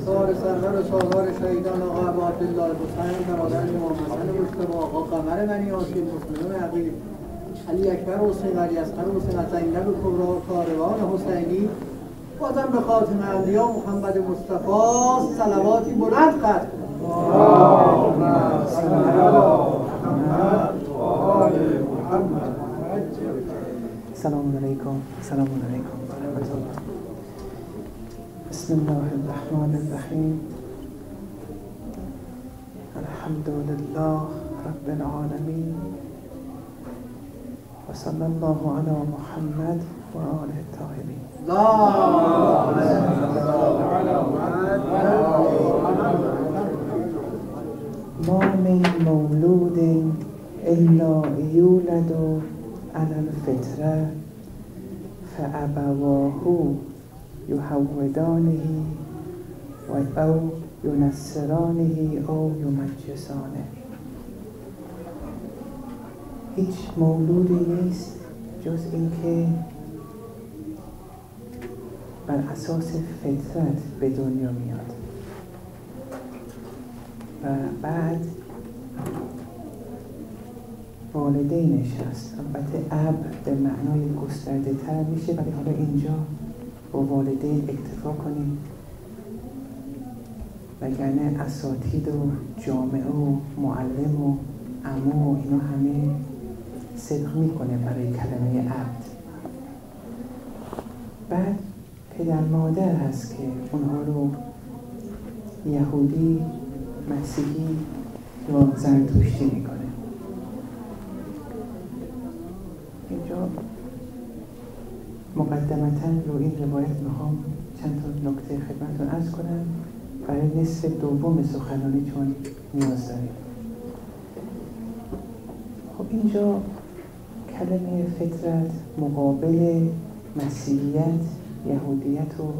سال سرور و سالار شهیدان آقا ابو عبدالله الحسین برادر امام حسن مجتبی، آقا قمر بنی هاشم مسلم عقیل، علی اکبر حسین، علی اصغر حسین، از زینب کبری، کاروان حسینی، بازم به خاتم انبیا محمد مصطفی صلواتی بلند ختم کنید. اللهم صل علی محمد و آل محمد. سلام علیکم. سلام علیکم و رحمت الله. بسم الله الرحمن الرحیم. الحمد لله رب العالمین و صلی الله علی محمد و آله الطاهرین. ما من مولود الا یولد علی الفطره فابواه یهودانه و او ینصرانه او یمجسانه. هیچ مولودی نیست جز اینکه بر اساس فطرت به دنیا میاد و بعد والدینش هست. البته اب به معنای گسترده تر میشه، ولی حالا اینجا با والدین اکتفا کنیم، وگرنه اساتید و جامعه و معلم و عمو و اینا همه صدق میکنه برای کلمه عبد. بعد پدر مادر هست که اونها رو یهودی، مسیحی یا زرتشتی میکنه. اینجا مقدمتاً رو این روایت میخوام چند تا نکته خدمتتون عرض کنم برای نصف دوم سخنرانی، چون نیاز داریم. خب اینجا کلمه فطرت مقابل مسیحیت، یهودیت و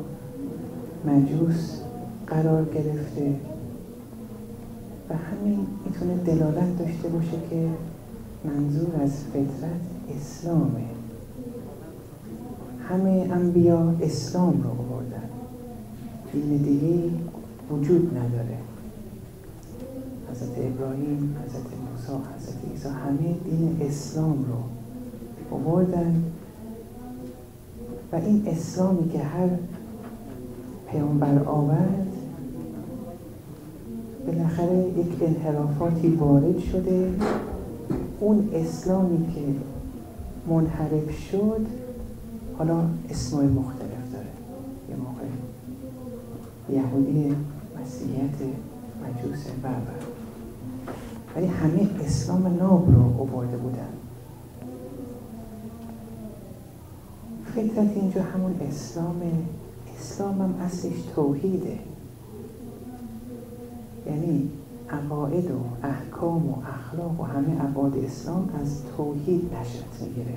مجوس قرار گرفته و همین میتونه دلالت داشته باشه که منظور از فطرت اسلامه. همه انبیا اسلام رو آوردن، دین دیگه وجود نداره. حضرت ابراهیم، حضرت موسی، حضرت عیسی همه دین اسلام رو آوردن و این اسلامی که هر پیامبر آورد بالاخره یک انحرافاتی وارد شده. اون اسلامی که منحرف شد حالا اسمای مختلف داره، یه موقع یهودی، مسیحیت، مجوس و ولی همه اسلام ناب رو آورده بودن. فطرت اینجا همون اسلامه. اسلام هم اصلش توحیده، یعنی عقاید و احکام و اخلاق و همه ابعاد اسلام از توحید نشأت میگیره.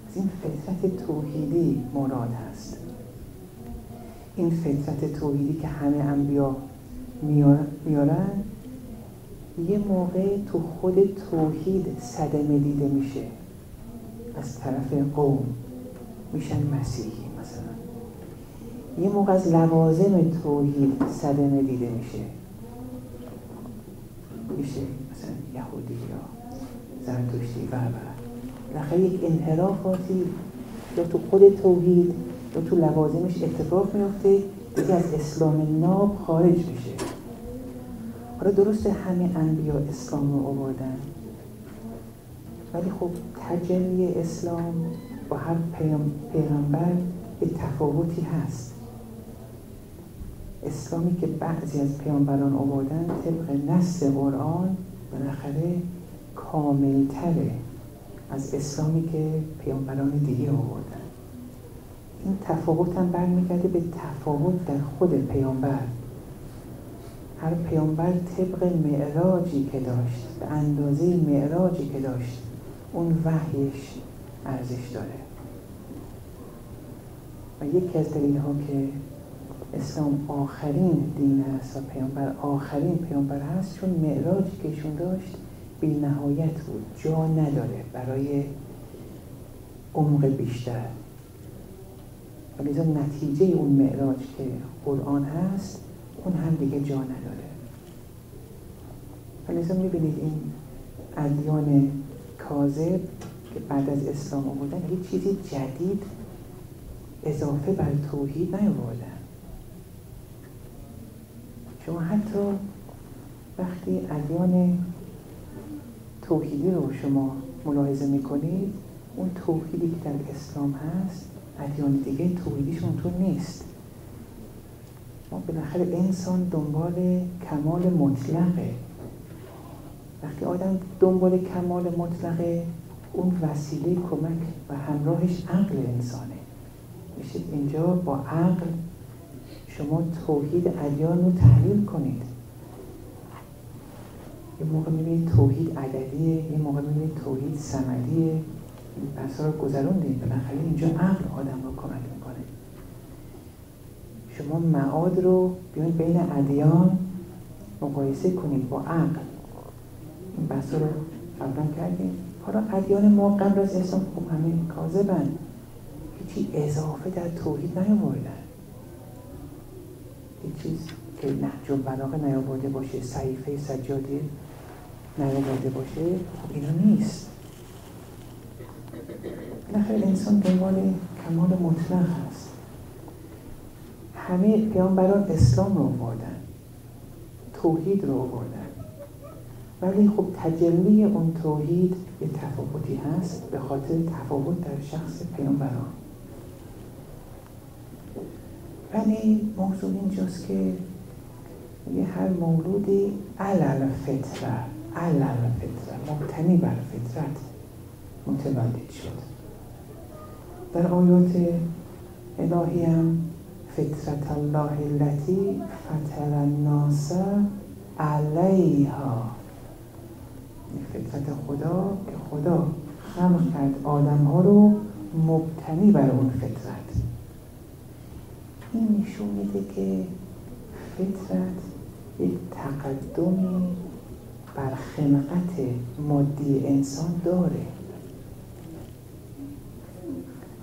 از این فطرت توحیدی مراد هست. این فطرت توحیدی که همه انبیا میارن یه موقع تو خود توحید صدمه دیده میشه از طرف قوم، میشن مسیحی مثلا. یه موقع از لوازم توحید صدمه دیده میشه مثلا یهودی یا زرتشتی و بالاخره یک انحرافاتی یا تو خود توحید یا تو لوازمش اتفاق میفته، دیگه از اسلام ناب خارج میشه. حالا درسته همه انبیا اسلام رو آوردن، ولی خب تجلی اسلام با هر پیغمبر یه تفاوتی هست. اسلامی که بعضی از پیامبران آوردن طبق نص قرآن بالاخره کاملتره از اسلامی که پیامبران دیگه آوردن. این تفاوت هم برمیگرده به تفاوت در خود پیامبر. هر پیامبر طبق معراجی که داشت، به اندازه معراجی که داشت، اون وحیش ارزش داره. و یکی از دلیل‌ها که اسلام آخرین دین است و پیامبر آخرین پیامبر هست چون معراجی که ایشون داشت بی نهایت بود، جا نداره برای عمق بیشتر. و لذا نتیجه اون معراج که قرآن هست اون هم دیگه جا نداره. و لذا میبینید این ادیان کاذب که بعد از اسلام آوردن هیچ چیزی جدید اضافه بر توحید نیاوردن. شما حتی وقتی ادیان توحیدی رو شما ملاحظه میکنید، اون توحیدی که در اسلام هست ادیان دیگه توحیدیشون تو نیست. ما بالاخره انسان دنبال کمال مطلقه. وقتی آدم دنبال کمال مطلقه، اون وسیله کمک و همراهش عقل انسانه. میشه اینجا با عقل شما توحید ادیان رو تحلیل کنید. یه موقع میبینید توحید عددیه، یه موقع میبینید توحید صمدیه. این بحثا رو گذروندیم. بالاخره اینجا عقل آدم رو کمک میکنه. شما معاد رو بیاین بین ادیان مقایسه کنید با عقل. این بحثا رو قبلا کردیم. حالا ادیان ما قبل از اسلام خب همه کاذبن، هیچی اضافه در توحید نیاوردن. هیچ چیز که نهج البلاغه نیاورده باشه، صحیفه سجادی نیاورده باشه، خب اینا نیست. بالاخره انسان دنبال کمال مطلق هست. همه پیامبران اسلام رو آوردن، توحید رو آوردن، ولی خب تجلی اون توحید یه تفاوتی هست به خاطر تفاوت در شخص پیامبران. ولی موضوع اینجاست که یه هر مولودی علل فطره مبتنی بر فطرت متولد شد. در آیات الهی هم فطرت الله التي فطر الناس علیها، فطرت خدا که خدا خلق کرد آدم ها رو مبتنی بر اون فطرت. این نشون میده که فطرت یک تقدمی بر خلقت مادی انسان داره،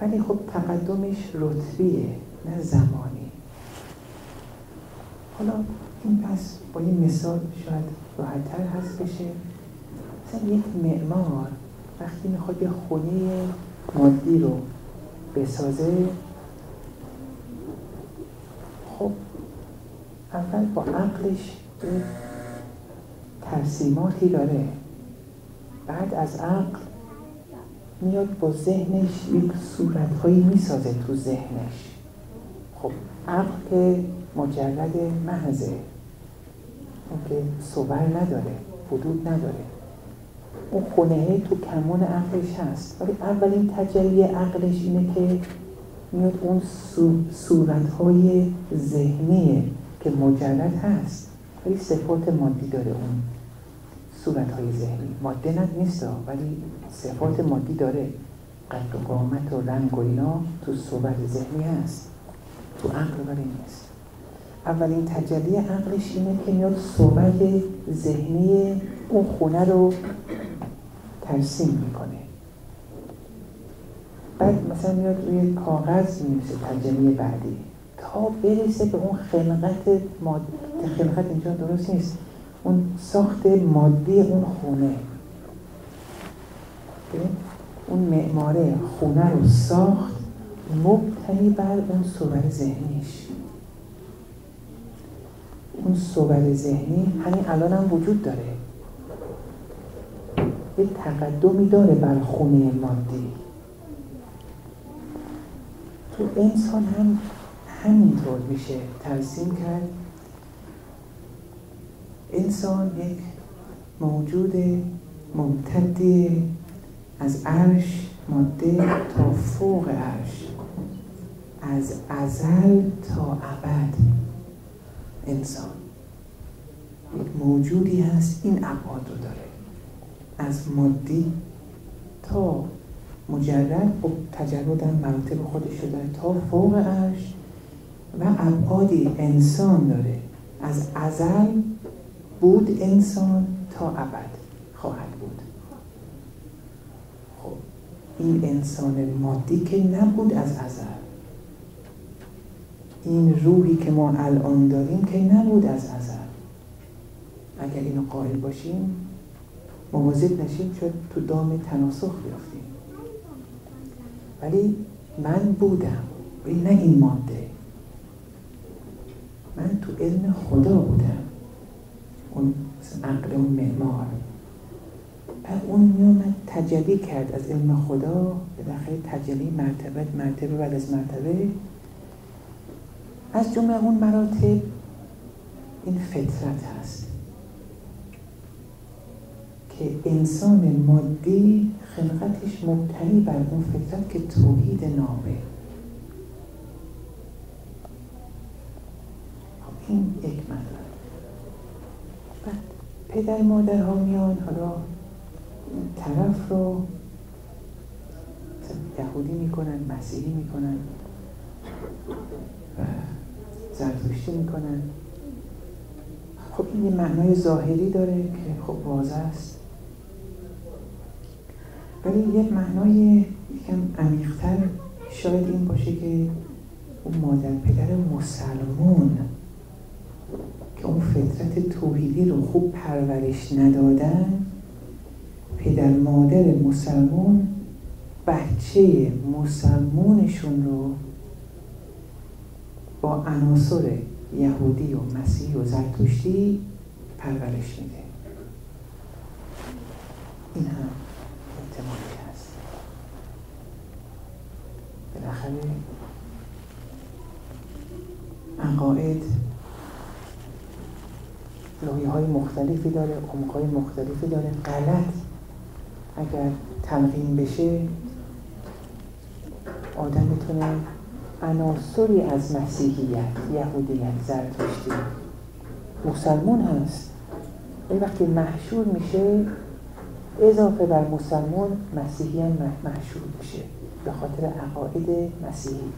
ولی خب تقدمش رتبیه نه زمانی. حالا این پس با این مثال شاید راحت‌تر هست بشه. مثلا یک معمار وقتی میخواد یه خونه مادی رو بسازه، خب اول با عقلش ترسیماتی داره، بعد از عقل میاد با ذهنش یک صورتهایی میسازه تو ذهنش. خب عقل که مجرد محضه، اون که صور نداره، حدود نداره، اون خونه‌ای تو کمون عقلش هست، ولی اولین تجلی عقلش اینه که میاد اون صورتهای ذهنیه که مجرد هست ولی صفات مادی داره. اون صورتهای ذهنی ماده نیست ولی صفات مادی داره، قد و قامت و رنگ و اینا تو صورت ذهنی هست، تو عقل ولی نیست. اولین تجلی عقلش اینه که میاد صورت ذهنی اون خونه رو ترسیم میکنه. بعد مثلا میاد روی کاغذ می‌نویسه تجلی بعدی تا برسه به اون خلقت مادی. خلقت اینجا درست نیست، اون ساخت مادی اون خونه. اون معماره خونه رو ساخت مبتنی بر اون صور ذهنیش. اون صور ذهنی همین الان هم وجود داره، یه تقدمی داره بر خونه مادی. تو انسان هم همینطور میشه ترسیم کرد. انسان یک موجود ممتدی از عرش ماده تا فوق عرش، از ازل تا ابد. انسان یک موجودی هست این ابعاد رو داره، از مادی تا مجرد و تجرد هم مراتب خودش رو داره تا فوق عرش، و ابعادی انسان داره. از ازل بود انسان تا ابد خواهد بود. خب این انسان مادی که نبود از ازل، این روحی که ما الان داریم که نبود از ازل. اگر اینو قائل باشیم مواظب نشیم شاید تو دام تناسخ بیافتیم. ولی من بودم، ولی نه این ماده. من تو علم خدا بودم، اون عقل اون معمار. اون میومد تجلی کرد از علم خدا، بالاخره تجلی مرتبه بعد از مرتبه. از جمله اون مراتب این فطرت هست که انسان مادی خلقتش مبتنی بر اون فطرت که توحید نامه. خب این یک مطلب. بعد پدر مادر ها میان حالا این طرف رو یهودی میکنن، مسیحی میکنن و زرتشتی میکنن. خب این یه معنای ظاهری داره که خب واضح است، ولی یه معنای یکم عمیق‌تر شاید این باشه که اون مادر پدر مسلمون که اون فطرت توحیدی رو خوب پرورش ندادن، پدر مادر مسلمون بچه مسلمونشون رو با عناصر یهودی و مسیحی و زرتشتی پرورش میده. این هم احتمالی هست. بالاخره عقاید لایه‌های مختلفی داره، عمق‌های مختلفی داره. غلط اگر تلقین بشه آدم میتونه عناصری از مسیحیت، یهودیت، زرتشتی مسلمون هست، ولی وقتی محشور میشه اضافه بر مسلمون مسیحی هم محشور بشه به خاطر عقاید مسیحی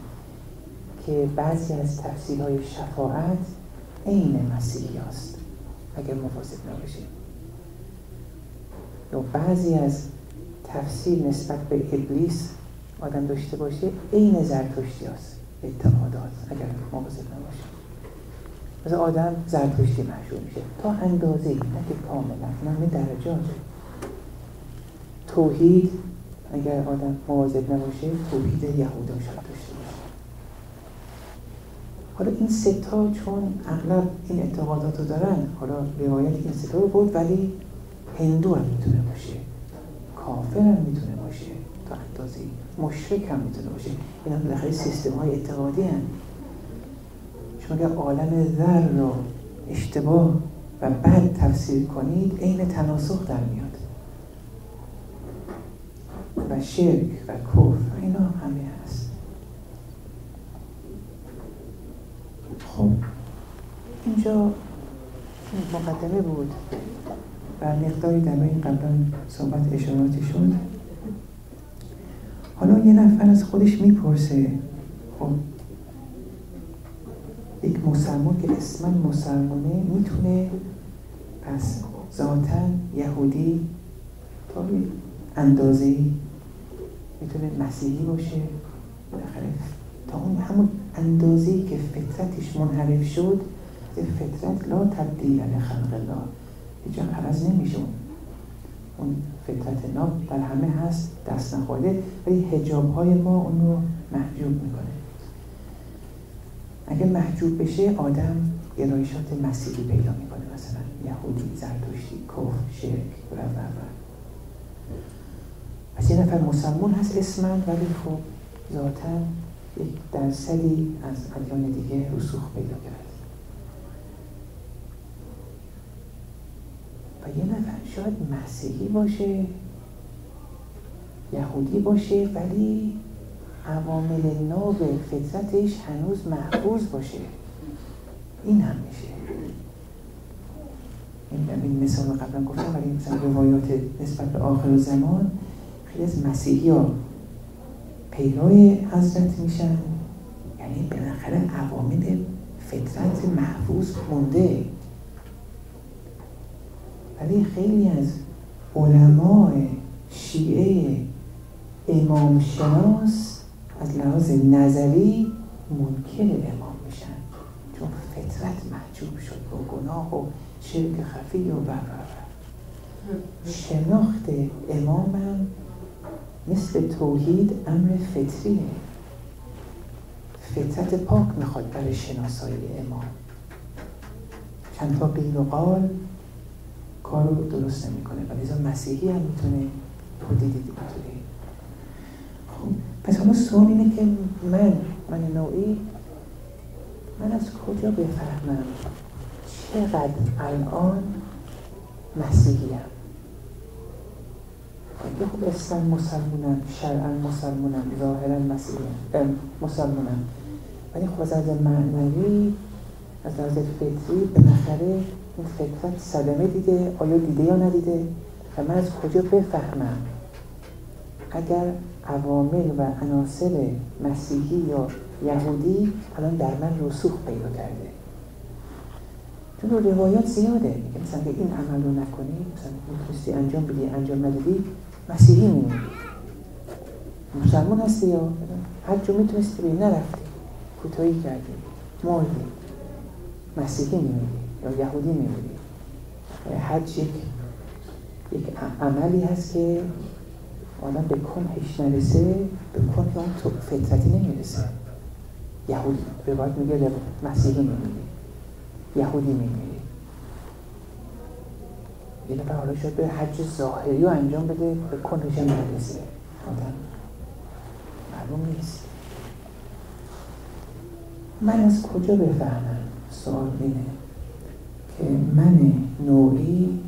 که بعضی از تفسیرهای شفاعت عین مسیحی هست اگر مواظب نباشیم، یا بعضی از تفسیر نسبت به ابلیس آدم داشته باشه عین زرتشتی هست اعتقادات اگر مواظب نباشیم. مثلا آدم زرتشتی محشور میشه تا اندازه، نه که کاملا، نه درجات. توحید اگر آدم مواظب نباشه توحید یهود و زرتشتی. حالا این سه تا چون اغلب این اعتقادات رو دارن، حالا روایت این سه تا رو بود، ولی هندو هم میتونه باشه، کافر هم میتونه باشه، تا اندازه مشرک هم میتونه باشه. اینا بالاخره سیستم های اعتقادی هستند. شما اگر عالم ذر رو اشتباه و بد تفسیر کنید عین تناسخ در میاد و شرک و کفر اینا همه هست. خب اینجا مقدمه بود و مقداری در این قبلا صحبت اشاراتی شد. حالا یه نفر از خودش میپرسه خب یک مسلمان که اسماً مسلمانه میتونه پس ذاتاً یهودی تا اندازه‌ای میتونه مسیحی باشه بالاخره تا اون همون اندازه‌ای که فطرتش منحرف شد. فطرت لا تبدیل لخلق الله، هیچ جا عوض نمیشه. اون فطرت ناب در همه هست، دست نخورده، ولی حجاب‌های ما اون رو محجوب میکنه. اگه محجوب بشه آدم گرایشات مسیحی پیدا میکنه، مثلا یهودی، زرتشتی، کفر، شرک و پس یه نفر مسلمون هست اسماً، ولی خب ذاتاً یک درصدی از ادیان دیگه رسوخ پیدا کرد. و یه نفر شاید مسیحی باشه، یهودی باشه، ولی عوامل ناب فطرتش هنوز محفوظ باشه. این هم میشه. این مثال قبلا گفتم، ولی مثلا روایات نسبت به آخر زمان خیلی از مسیحی ها پیروی حضرت میشن، یعنی بالاخره عوامل فطرت محفوظ مونده. ولی خیلی از علماء شیعه امام شناس از لحاظ نظری منکر امام میشن. فطرت محجوب شد با گناه و شرک خفی و شناخت امامم مثل توحید امر فطریه. فطرت پاک میخواد برای شناسایی امام. چند تا قیل و قال کار رو درست نمیکنه، ولی مسیحی هم میتونه توحید اینطوری. خب پس حالا سوال اینه که من نوعی من از کجا بفهمم چقدر الان مسیحیم؟ خب اسلام مسلمونم، شرعا مسلمونم، ظاهرا مسیحیم مسلمونم، ولی خب از لحاظ معنوی از لحاظ فطری بالاخره این فطرت صدمه دیده، آیا دیده یا ندیده؟ و من از کجا بفهمم اگر عوامل و عناصر مسیحی یا یهودی الان در من رسوخ پیدا کرده؟ چون روایات زیاده میگه مثلا که این عمل رو نکنی، مثلا میتونستی انجام بدی، انجام ندادی مسیحی میمونی. مسلمان هستی یا حج رو میتونستی بری نرفتی، کوتاهی کردی، مردی، مسیحی میمونی یا یهودی میمونی. حج یک عملی هست که آدم به کنهش نرسه، به کنه اون تو فطرتی نمیرسه. یهودی روایت میگه مسیحی میمونی، یهودی میمیری. یه نفر حالا شد به حج ظاهری رو انجام بده، به کنهش نرسه، آدم معلوم نیست. من از کجا بفهمم؟ سوال اینه که من نوعی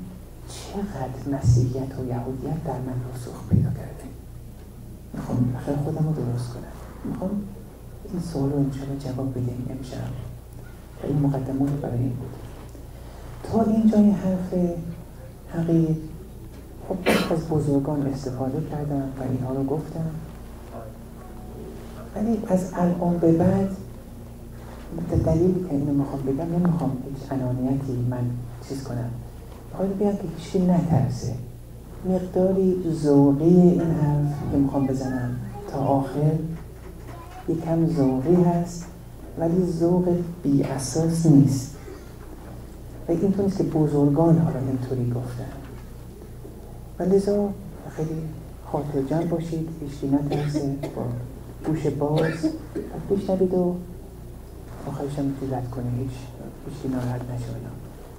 چقدر مسیحیت و یهودیت در من رسوخ پیدا کرده. میخوام بخیر خودم رو درست کنم، میخوام این سوال رو انشاءالله جواب بدیم امشب و این مقدمات برای این بود. تا اینجای حرف حقیق خب از بزرگان استفاده کردم و اینها رو گفتم، ولی از الان به بعد دلیلی که اینو میخوام بگم، نمیخوام هیچ انانیتی من چیز کنم، میخوام بگم که هیچی نترسه. مقداری ذوقی این حرف که میخوام بزنم تا آخر یکم ذوقی هست، ولی ذوق بی اساس نیست و اینطور نیست که بزرگان حالا اینطوری گفتن. و لذا خیلی خاطر جمع باشید، هیچی نترسه، با گوش باز بشنوید و آخرش هم رد کنید، هیچی ناراحت نشه.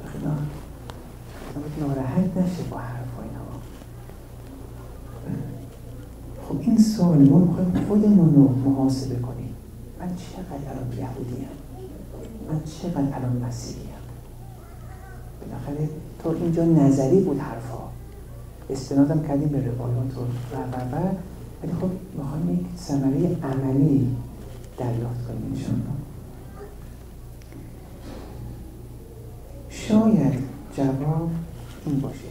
خیلی ناراحت نشه با حرف و اینا. خب این سوال ما میخوایم خودمون رو محاسبه کنیم. من چقدر الان یهودیم؟ من چقدر الان مسیحیم؟ بالاخره تا اینجا نظری بود حرفا، استنادم کردیم به روایات و ولی خب میخوایم یک ثمره عملی دریافت کنیم انشاءالله. شاید جواب این باشه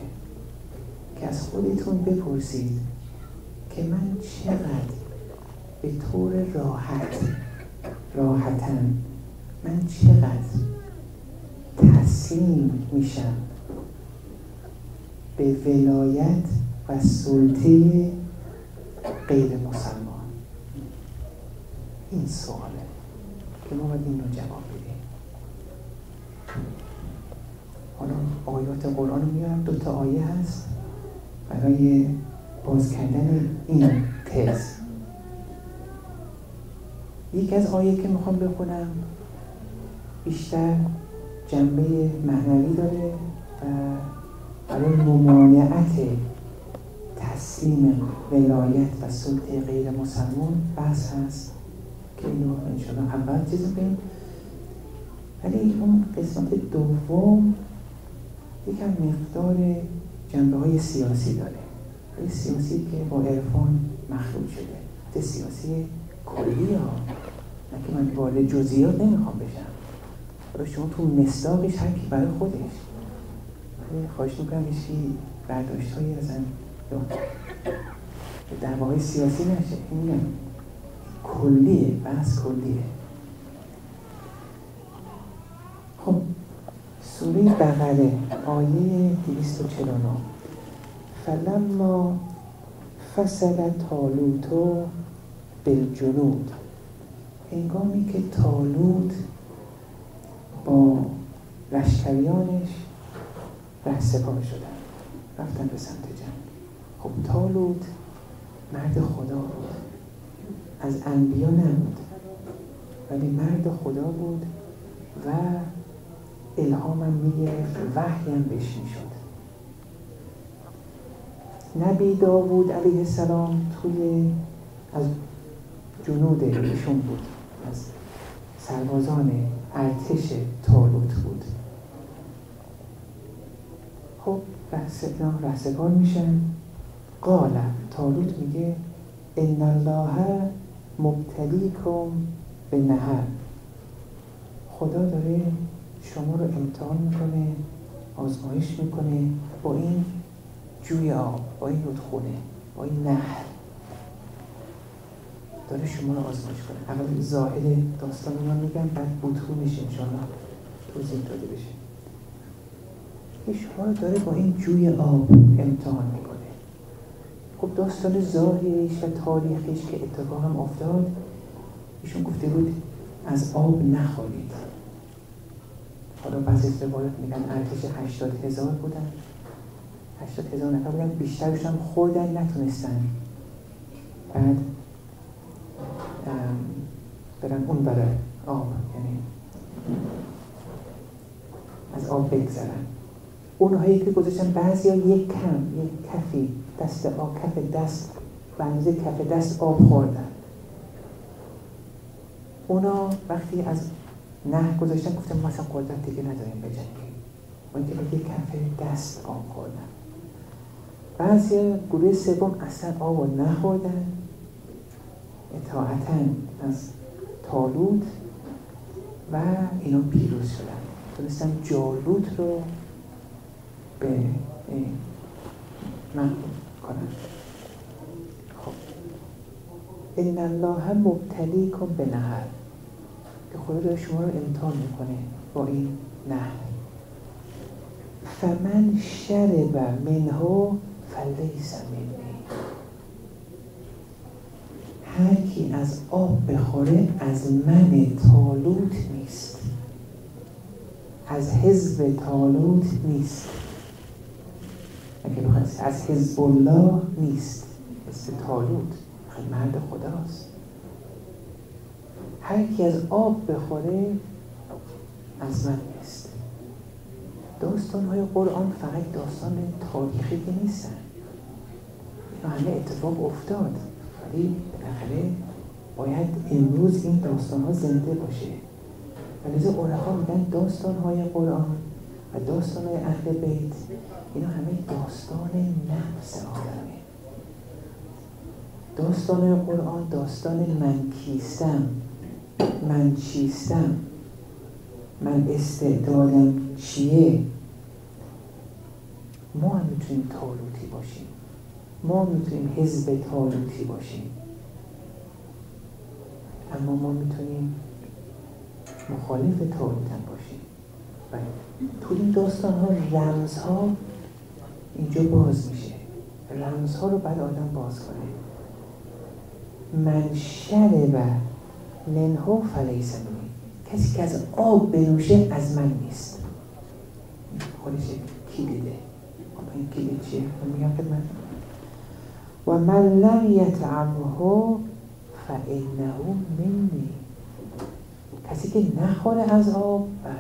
که از خودتون بپرسید که من چقدر به طور راحتن من چقدر تسلیم میشم به ولایت و سلطه غیر مسلمان. این سواله که ما باید این رو جواب بدیم. حالا آیات قرآن رو میارم، 2 آیه هست برای باز کردن این تز. یک از آیه که میخوام بخونم بیشتر جنبه معنوی داره و برای ممانعت تسلیم ولایت و سلطه غیر مسلمان بحث هست که اینو انشاءالله اول چیز بگیم، ولی اون قسمت دوم یکم مقدار جنبه های سیاسی داره. های سیاسی که با عرفان مخلوط شده، ده سیاسی کلی ها، نه که من وارد جزئیات نمیخوام بشم. برای شما تو مصداقش هر کی برای خودش. خواهش میکنم هیچی برداشت هایی ازن دعواهای سیاسی نشه. این کلیه، بحث کلیه. خب سوره بقره آیه 249 فلما فصل طالوت بالجنود، هنگامی که طالوت با لشکریانش رهسپار شدن، رفتن به سمت جنگ. خب طالوت مرد خدا بود، از انبیا نبود ولی مرد خدا بود و الهامم میگرفت، وحیم بهش میشد. نبی داوود علیه السلام از جنود ایشون بود، از سربازان ارتش طالوت بود. خب رهسپار میشن. قال طالوت میگه ان الله مبتلیکم به نهر، خدا داره شما رو امتحان میکنه، آزمایش میکنه با این جوی آب، با این رودخونه، با این نهر داره شما رو آزمایش کنه. اول ظاهر داستان رو میگم، بعد بطونش انشاءالله توضیح داده بشه. شما رو داره با این جوی آب امتحان میکنه. خب داستان ظاهریش و تاریخیش که اتفاق هم افتاد، ایشون گفته بود از آب نخورید. حالا بعضی روایات میگن ارتش 80,000 بودن، 80,000 نفر بودن، بیشترش هم خوردن نتونستن بعد برن اون برای آب، یعنی از آب بگذرن. اونهایی که گذاشتن بعضی ها یک کفی دست آب، کف دست به اندازه کف دست آب خوردن. اونا وقتی از نه گذاشتن گفتن ما اصلا قدرت دیگه نداریم بجنگیم، اون که یک کف دست آب خوردن. بعضی گروه سوم اصلا آب رو نخوردن، اطاعتاً از طالوت و اینا پیروز شدن، تونستن جالوت رو به مغلوب کنن. خب ان الله مبتلیکم به نهر، که خدا داره شما رو امتحان میکنه با این نهر. فمن شرب منه فلیس منی، هر کی از آب بخوره از من طالوت نیست، از حزب طالوت نیست. اگه بخواد از حزب الله نیست، حزب طالوت مرد خداست. هر کی از آب بخوره از من نیست. داستان‌های قرآن فقط داستان تاریخی که نیستن، اینا همه اتفاق افتاد، ولی بالاخره باید امروز این داستان‌ها زنده باشه. ولذا عرفا میگن داستان‌های قرآن و داستان‌های اهل بیت اینا همه داستان نفس آدمه. داستان‌های قرآن داستان من کیستم، من چیستم، من استعدادم چیه. ما هم میتونیم طالوتی باشیم، ما میتونیم حزب طالوتی باشیم، اما ما میتونیم مخالف طالوت هم باشیم. و تو این داستان ها رمزها اینجا باز میشه، رمزها رو بعد آدم باز کنه. من شرب منه فلیس منی، کسی که از آب بنوشه از من نیست. خودش کلیده. این کلید چیه؟ من میگم خدمت و من لم یطعمه فانه منی، کسی که نخوره از آب، بله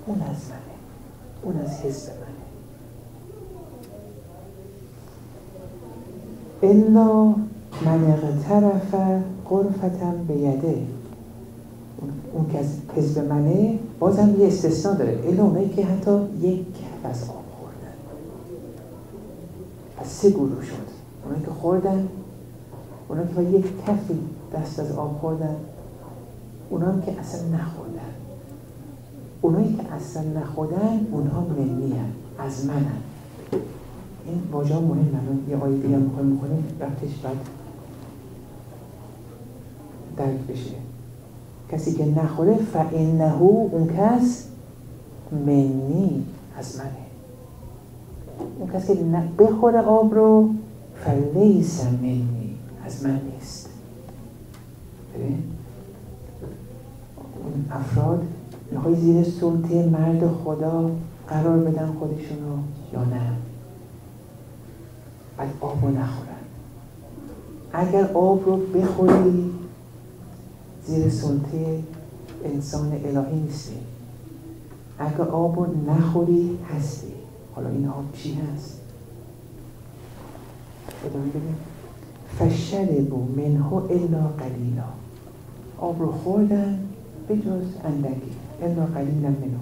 اون از منه، اون از حزب منه. الا من اغترف غرفة بیده، اون که از حزب منه بازم یه استثناء داره، الا اونایی که حتی یک کف از آب خوردن. پس سه گروه شد، اونایی که خوردن، اونایی که یک کفی دست از آب خوردن، اونایی که اصلا نخوردن. اونایی که اصلا نخوردن اونها منی هن، از من هن. این واژه ها مهم هن. یه آیه دیگه هم میخونیم رفتش بعد درک بشه. کسی که نخوره فانه، اون کس منی، از منه. اون کسی که بخوره آب رو فلیس منی، از من نیست. اون افراد میخوای زیر سلطه مرد خدا قرار بدن خودشون رو یا نه؟ بعد آب رو نخورن. اگر آب رو بخوری زیر سلطه انسان الهی نیستی، اگر آب رو نخوری هستی. حالا این آب چی هست؟ ادامه بدیم. فشربوا منه الا قلیلا. آب رو خوردن به جز اندکی، الا قلیلا منه،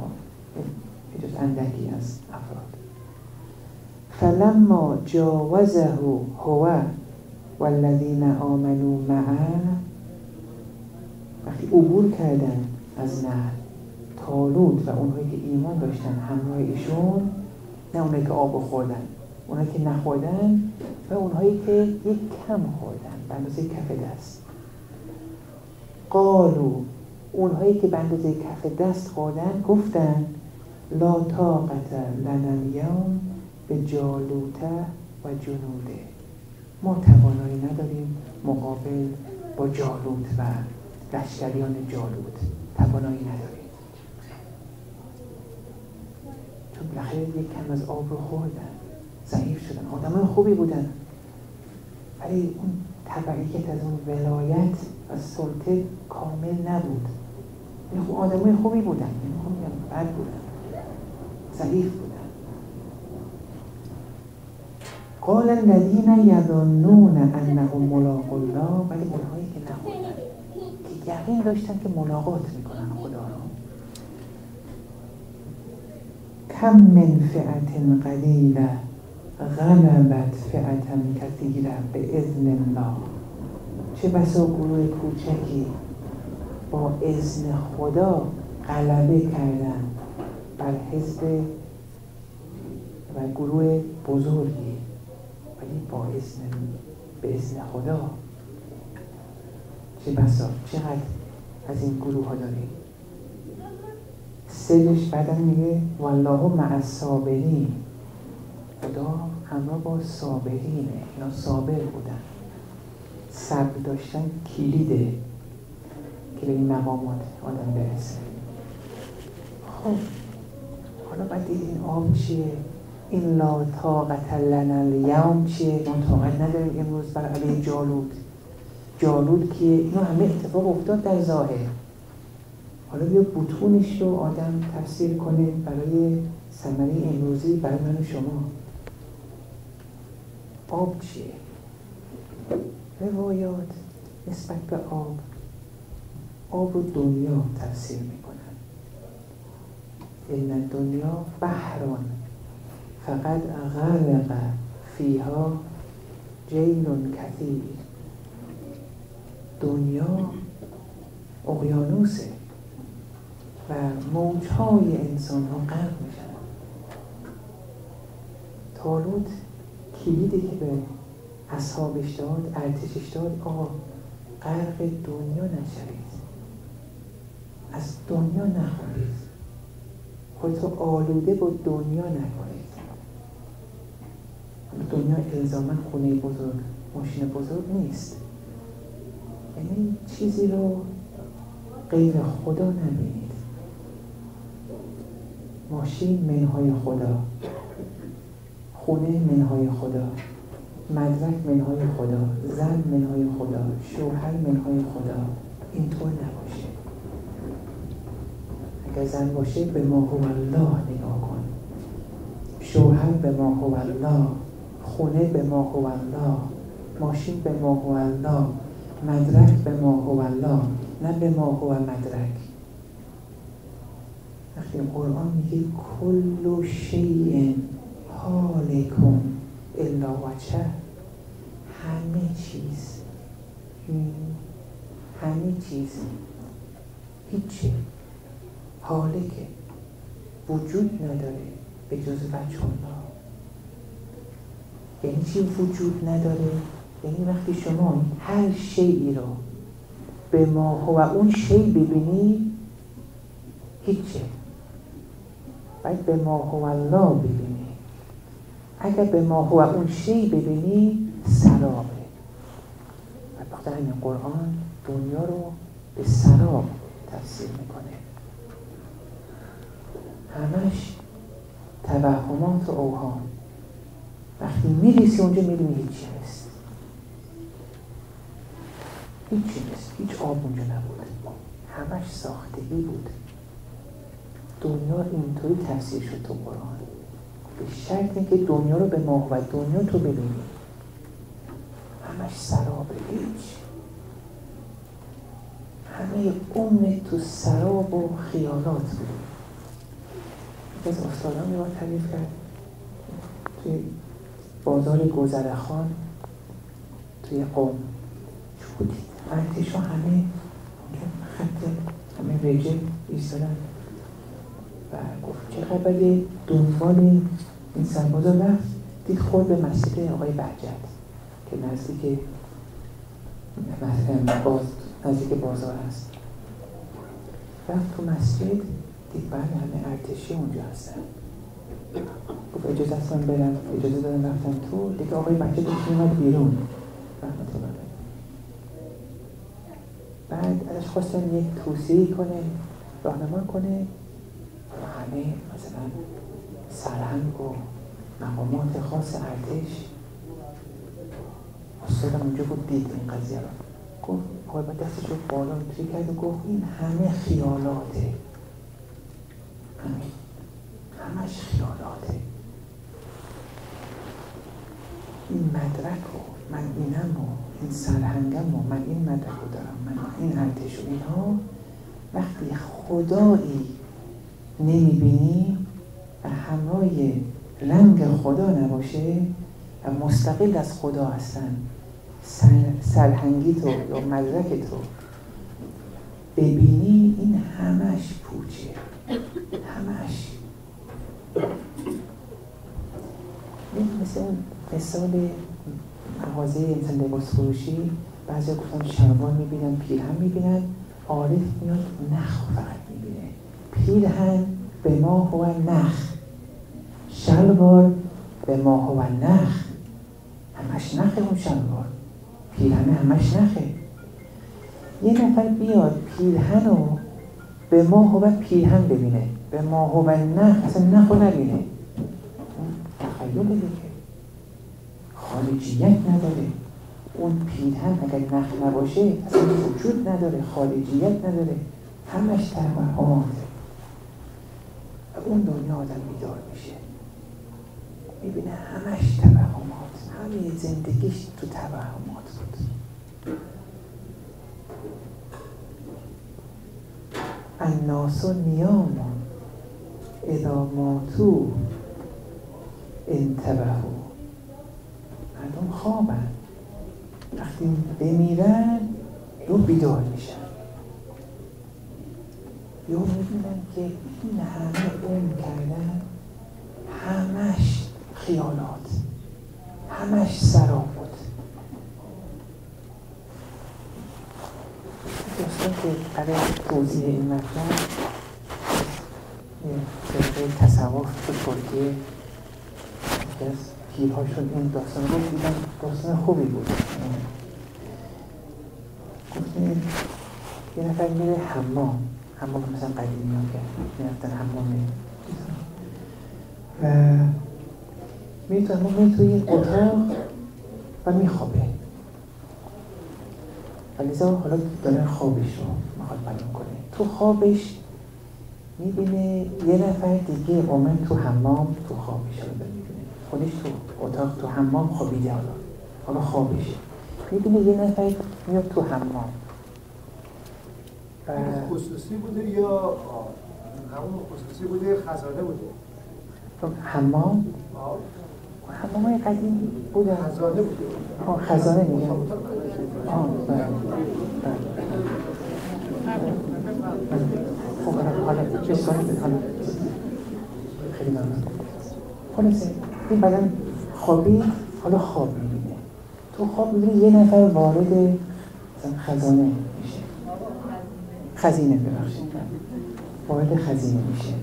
به جز اندکی از افراد. فلما جاوزه هو والذین آمنوا معه، وقتی عبور کردن از نهر طالوت و اونهایی که ایمان داشتن همراه ایشون، نه اونهایی که آب خوردن، اونهایی که نخوردن و اونهایی که یک کم خوردن به اندازه کف دست. قالوا، اونهایی که به اندازه کف دست خوردن گفتن لا طاقت لنا اليوم بجالوت و جنوده. ما توانایی نداریم مقابل با جالوت و لشکریان جالوت، توانایی نداریم. چون بالاخره یک کم از آب رو خوردن، ضعیف شدن، آدمای خوبی بودن، ولی اون تبعیت از اون ولایت و سلطه کامل نبود. آدمای خوبی بودن، بد بودن، ضعیف بودن. قال الذین یظنون انهم ملاقو الله، ولی اونهایی که نخوردن، که یقین داشتن که ملاقات میکنن خدا رو. کم من فئة قلیله غلبت فئة کثیره باذن الله. چه بسا گروه کوچکی با اذن خدا غلبه کردن بر حزب و گروه بزرگی، ولی به اذن خدا. چه بسا، چقدر از این گروه ها داریم. سرش بعدا میگه والله مع الصابرین، خدا همراه با صابرینه. اینا صابر بودن. صبر داشتن کلیده که به این مقامات آدم برسه. خب حالا باید دید این آب چیه؟ این لا طاقت لنا الیوم چیه؟ ما طاقت نداریم امروز بر علیه جالوت که اینو همه اتفاق افتاد در ظاهر. حالا بیا بطونش رو آدم تفسیر کنه برای ثمره امروزی برای من و شما. آب چیه؟ روایات نسبت به آب رو دنیا تفسیر میکنن. ان دنیا بحران فقط غرق فیها جیل کثیر. دنیا اقیانوسه و موجهای انسان ها غرق میشن. طالوت کلیدی که به اصحابش داد، ارتشش داد، آقا غرق دنیا نشوید، از دنیا نخورید، خودتو آلوده با دنیا نکنید. دنیا الزاماً خونه بزرگ، ماشین بزرگ نیست. یعنی چیزی رو غیر خدا نبینید. ماشین منهای خدا، خونه منهای خدا، مدرک منهای خدا، زن منهای خدا، شوهر منهای خدا. اینطور نباشه. اگر زن باشه به ما هو الله نگاه کن، شوهر به ما هو الله، خونه به ما هو الله، ماشین به ما هو الله، مدرک به ما هو الله، نه به ما هو مدرک. وقتی قرآن میگه کل شیء هالک الا وجهه، همه چیز هیچی هالکه، وجود نداره به جز وجه الله. یعنی چی وجود نداره؟ یعنی وقتی شما هر شیئی رو به ما هو اون شی ببینی هیچه، باید به ما هو الله ببینی. اگر به ما هو اون شی ببینی سرابه. و بخاطر همین قرآن دنیا رو به سراب تفسیر میکنه. همش توهمات و اوهام. وقتی میریسی اونجا میبینی هیچی نیست، هیچی نیست، هیچ آب اونجا نبود، همش ساختگی بود. دنیا اینطوری تفسیر شد تو قرآن، به شرط اینکه دنیا رو به ماهوت دنیا تو ببینی، همش سرابه، هیچ، همه عمر تو سراب و خیالات بود. از استادان یه بار تعریف کرد توی بازار گذرخان توی قم بود، ارتشا همه خط همه رجب ایستادن و گفت چه خبره، دنبال این سربازا رفت، دید خورد به مسجد آقای بهجت که نزدیک بازار هست. رفت تو مسجد، دید بله همه ارتشی اونجا هستن. گفت اجازه هستم برم، اجازه دادم رفتم تو، دیگه آقای بهجت اومد بیرون رحمت الله علیه. بعد ازش خواستن یک توصیه‌ای کنه، راهنما کنه، همه مثلا سرهنگ و مقامات خاص ارتش. استادم اونجا بود، دید این قضیه رو، گفت آقای با دستش رو بالا اینطوری کرد و گفت این همه خیالاته، همش خیالاته. این مدرک رو من اینم و این سرهنگم و من این مدرک رو دارم، من این ارتش و اینها، وقتی خدایی نمیبینی و همراه رنگ خدا نباشه و مستقل از خدا هستن، سرهنگی تو یا مدرک تو ببینی، این همش پوچه، همش. مثل مثال مغازه انسان لباس فروشی، بعضی گفتن شلوار میبینن، پیرهن میبینن، عارف میاد نخ فقط میبینه. پیرهن به ما هو نخ، شلوار به ما هو نخ، همش نخه اون شلوار، پیرهن همش نخه. یه نفر بیاد پیرهن رو به ما هو پیرهن ببینه، به ما هو نخ، اصلا نخ رو نبینه، اون تخیل دیگه، خارجیت نداره. اون پیرهن اگر نخ نباشه اصلا وجود نداره، خارجیت نداره، همش توهماته. و اون دنیا آدم بیدار میشه، میبینه همش توهمات، همه زندگیش تو توهمات بود. الناس نیام اذا ماتوا انتبهوا. مردم خوابن، وقتی بمیرن یا بیدار میشن، یا میبینن که این همه عمر کردن، همش خیالات، همش سراب بود. دوستان که برای توضیح این مطلب فرقه تصوف تو ترکیه یکی از پیرهاشون این داستان رو دیدن، داستان خوبی بود. گفتیم یه نفر میره حمام مثلا قدیمی ها که میرفتن حمام و میره توی اتاق و میخوابه، ولیزا حالا داره خوابش رو میخواد بیان کنه. تو خوابش میبینه یه نفر دیگه اومد تو حمام، تو خوابش رو میبینه، خودش تو اتاق تو حمام خوابیده، حالا خوابش میبینه یه نفر میاد تو حمام. خصوصی بوده یا همون خصوصی بوده خزانه بوده؟ حمام های قدیم بوده، خزانه بوده. خزانه میگن. خب حالا چه سوالی حالا خیلی ممنون. خلاصه این بدن خوابی، حالا خواب میبینه، تو خواب میبینی یه نفر وارد خزانه میشه، خزینه ببخشید، وارد خزینه میشه.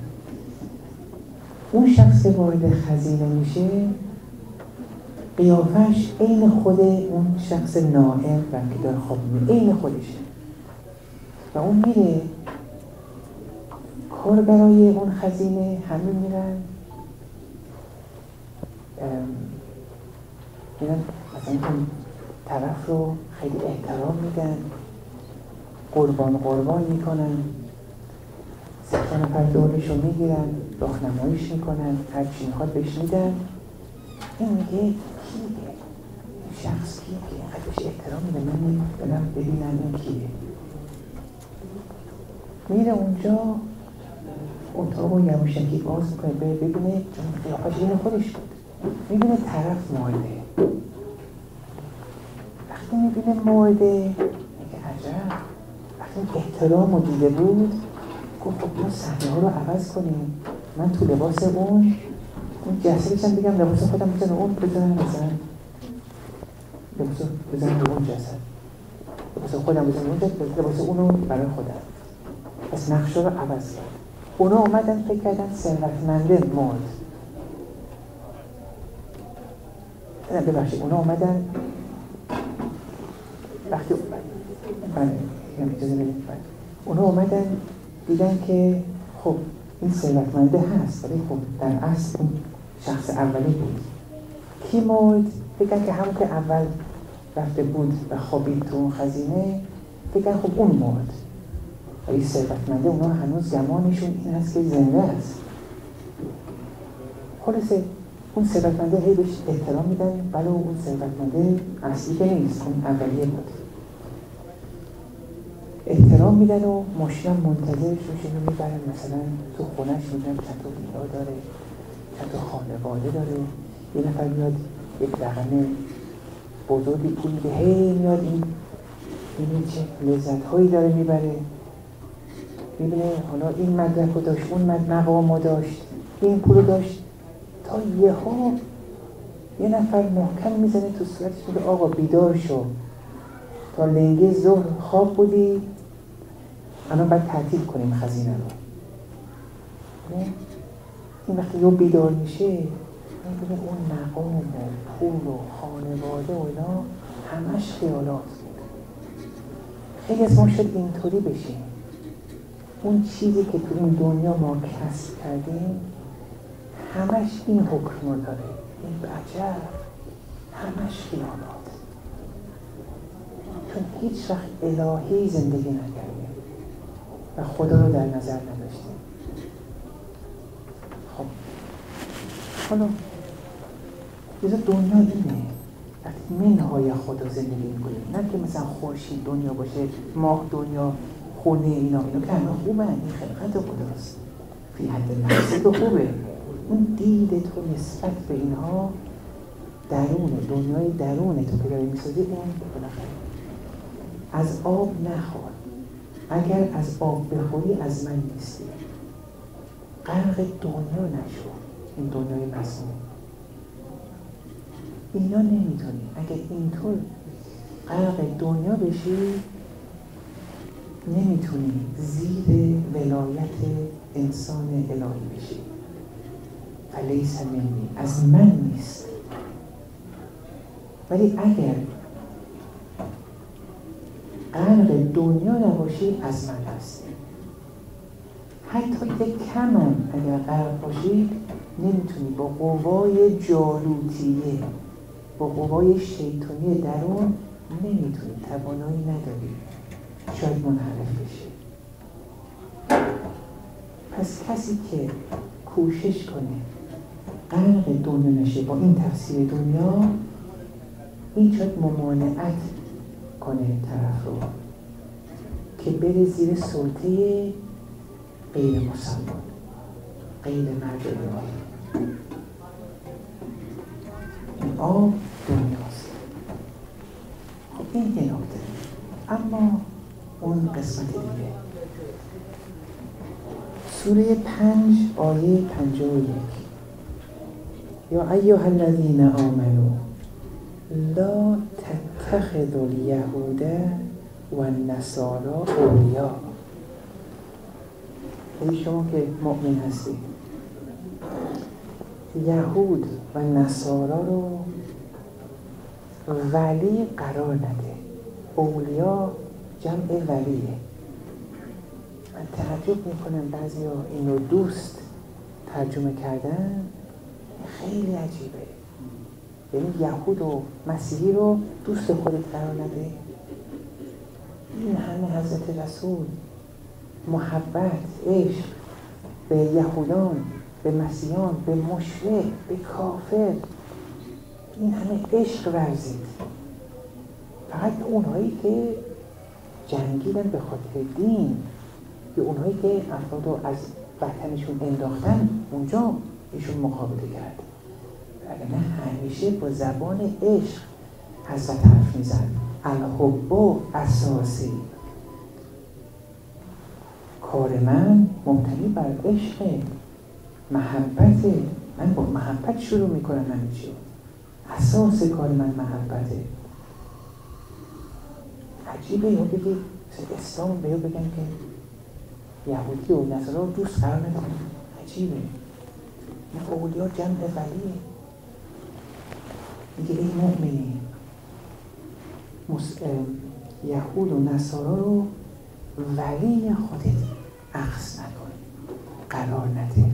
اون شخص که وارد خزینه میشه قیافش عین خود اون شخص نائم و که داره خواب میبینه، عین خودشه. و اون میره کار انگار برای اون خزینه همه میرن مثلا اون طرف رو خیلی احترام میدن، قربان میکنن، 3 نفر دورش رو میگیرن، راهنماییش میکنن، هر چی میخواد بهش میدن. این میگه کیه؟ شخص کیه که اینقدر بهش احترام میده؟ من برم ببینم این کیه. میره اونجا اتاق رو یواشکی باز میکنه ببینه، چون قیافش این خودش بود، میبینه طرف مرده. وقتی میبینه مرده میگه عجب. وقتی احترام رو دیده بود گفت خب اون صحنه ها رو عوض کنیم، من تو لباس اون جسدش هم بگم لباس خودم بزن اون بزن مثلا لباس بزن به اون جسد، لباس خودم بزن اون جسد، لباس اونو برای خودم. پس نقشه رو عوض کرد. اونا اومدن فکر کردن ثروتمنده مرد. ببخشید اونا اومدن وقتی اونا اومدن دیدن که خب این ثروتمنده هست، ولی خب در اصل اون شخص اولی بود. کی مرد؟ فکر که همون که اول رفته بود و خوابید تو اون خزینه، فکر خب اون مرد. ولی ثروتمنده اونا هنوز گمانشون این هست که زنده است. خلاصه اون ثروتمنده هی بهش احترام میدن، ولی اون ثروتمنده اصلی که نیست، اون اولیه بود. احترام میدن و ماشینم منتظرش میشه، میبرن مثلا تو خونهش، میبینن چند تا ویلا داره، چند تا خانواده داره. یه نفر میاد یک رقم بزرگی پول میده، هی میاد این چه لذت هایی داره میبره. میبینه حالا این مدرک رو داشت، اون مقام رو داشت، این پول رو داشت، تا یه نفر محکم میزنه تو صورتش، میگه آقا بیدار شو، تا لنگه ظهر خواب بودی، الان باید تعطیل کنیم خزینه رو. این وقتی یه بیدار میشه میبینه اون مقام و پول و خانواده و اینا همش خیالات بود. خیلی از ما شاید اینطوری بشیم، اون چیزی که تو این دنیا ما کسب کردیم همش این حکم رو داره، این عجب، همش خیالات، چون هیچ وقت الهی زندگی نکردیم و خدا رو در نظر نداشتیم. خب حالا یه دنیا اینه، وقتی منهای خدا زندگی میکنیم، نه که مثلا خورشید دنیا باشه، ماه دنیا، خونه اینا که همه خوبه، این خلقت خداست، فی حد نفسی تو خوبه. اون دید تو نسبت به اینها درونه، دنیای درونه تو که داری میسازی، اون بالاخره از آب نخور، اگر از آب بخوری از من نیستی، غرق دنیا نشو، این دنیای مسموم اینا نمیتونی. اگر اینطور غرق دنیا بشی نمیتونی زیر ولایت انسان الهی بشی. فلیس منی، از من نیست. ولی اگر غرق دنیا نباشی از من هستی. حتی یک کمم اگر غرق باشی نمیتونی با قوای جالوتیه، با قوای شیطانی درون نمیتونی، توانایی نداری، شاید منحرف بشی. پس کسی که کوشش کنه غرق دنیا نشه با این تفسیر دنیا، این شاید ممانعت کنه طرف رو که بره زیر سلطه غیر مسلمان، غیر مرد الهی. این آب دنیاست. خب این یه نکته. اما اون قسمت دیگه، سوره 5 آیه 51: یا ایها الذین آمنوا لا تتخذوا الیهود و النصارى اولیاء. ای شما که مؤمن هستید، یهود و نصارا رو ولی قرار نده. اولیا جمع ولیه. من تعجب میکنم بعضی ها این رو دوست ترجمه کردن، خیلی عجیبه. یعنی یهود و مسیحی رو دوست خودت قرار نده. این همه حضرت رسول محبت، عشق به یهودان، به مسیحیان، به مشرک، به کافر، این همه عشق ورزید. فقط اونهایی که جنگیدن به خاطر دین، یا اونهایی که افراد رو از وطنشون انداختن، اونجا ایشون مقابله کرد. اگر نه همیشه با زبان عشق حضرت حرف میزد. الحب اساسی، کار من مبتنی بر عشق، محبت. من با محبت شروع میکنم همه چی. اساس کار من محبته. عجیبه یا بگید اسلام به یا بگن که یهودی و نصارا رو دوست قرار ندارن. عجیبه. این اولیا جمع ولیه. میگه ای مؤمنی، یهود و نصارا رو ولی خودت اخذ نکن، قرار نده.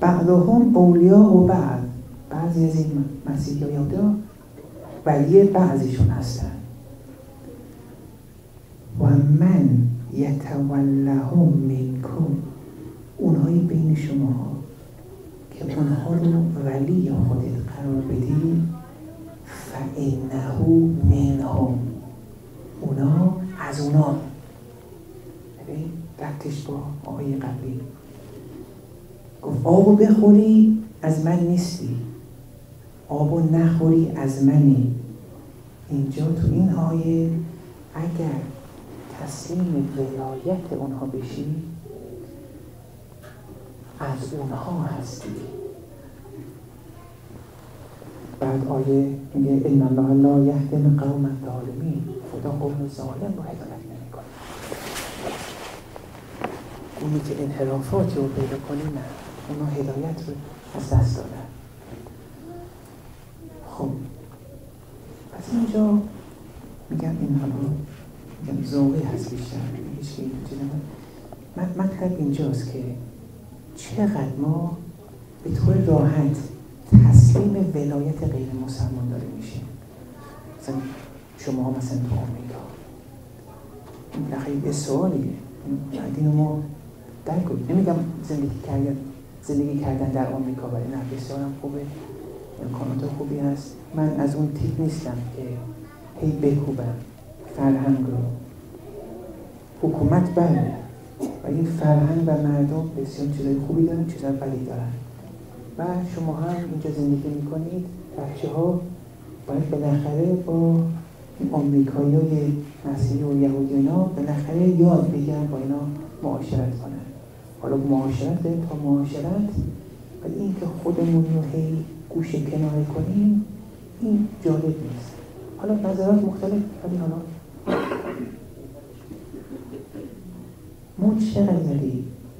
بعضهم اولیاء و بعضی از این مسیحی و یهودا ولی بعضیشون هستن. و من یتولهم منکم، اونهایی بین شما که اونها رو ولی خودت قرار بدی، فانه منهم، اونا از اونا. ببین ربطش با آیه قبلی. گفت آبو بخوری از من نیستی، آبو نخوری از منی. اینجا تو این آیه اگر تسلیم ولایت اونها بشی، از اونها هستی. بعد آیه میگه ان الله لا یهدی القوم الظالمین، خدا قوم ظالم رو هدایت نمیکنه. اونی که انحرافاتی رو پیدا کنی، نه، اونا هدایت رو از دست دادن. خب پس اینجا میگم این حالا میگم ذوقی هست بیشتر، هیچ که مطلب اینجاست که چقدر ما به طور راحت تسلیم ولایت غیر مسلمان داره میشیم. مثلا شما مثلا تو آمریکا، این خیلی سوالیه، دین ما درک کنید. نمیگم زندگی کردن در آمریکا ولی نه، بسیار هم خوبه، امکانات خوبی هست. من از اون تیپ نیستم که هی بکوبم فرهنگ رو. حکومت بله، و این فرهنگ و مردم بسیار چیزای خوبی دارن، چیزای بدی دارن. و شما هم اینجا زندگی میکنید، بچه ها باید بالاخره با آمریکایی های مسیحی و یهودی اینا بالاخره یاد بگیرن با اینا معاشرت کنن. حالا معاشرت تا معاشرت، ولی این که خودمون رو هی گوشه کنار کنیم این جالب نیست. حالا نظرات مختلف، ولی حالا ما چقدر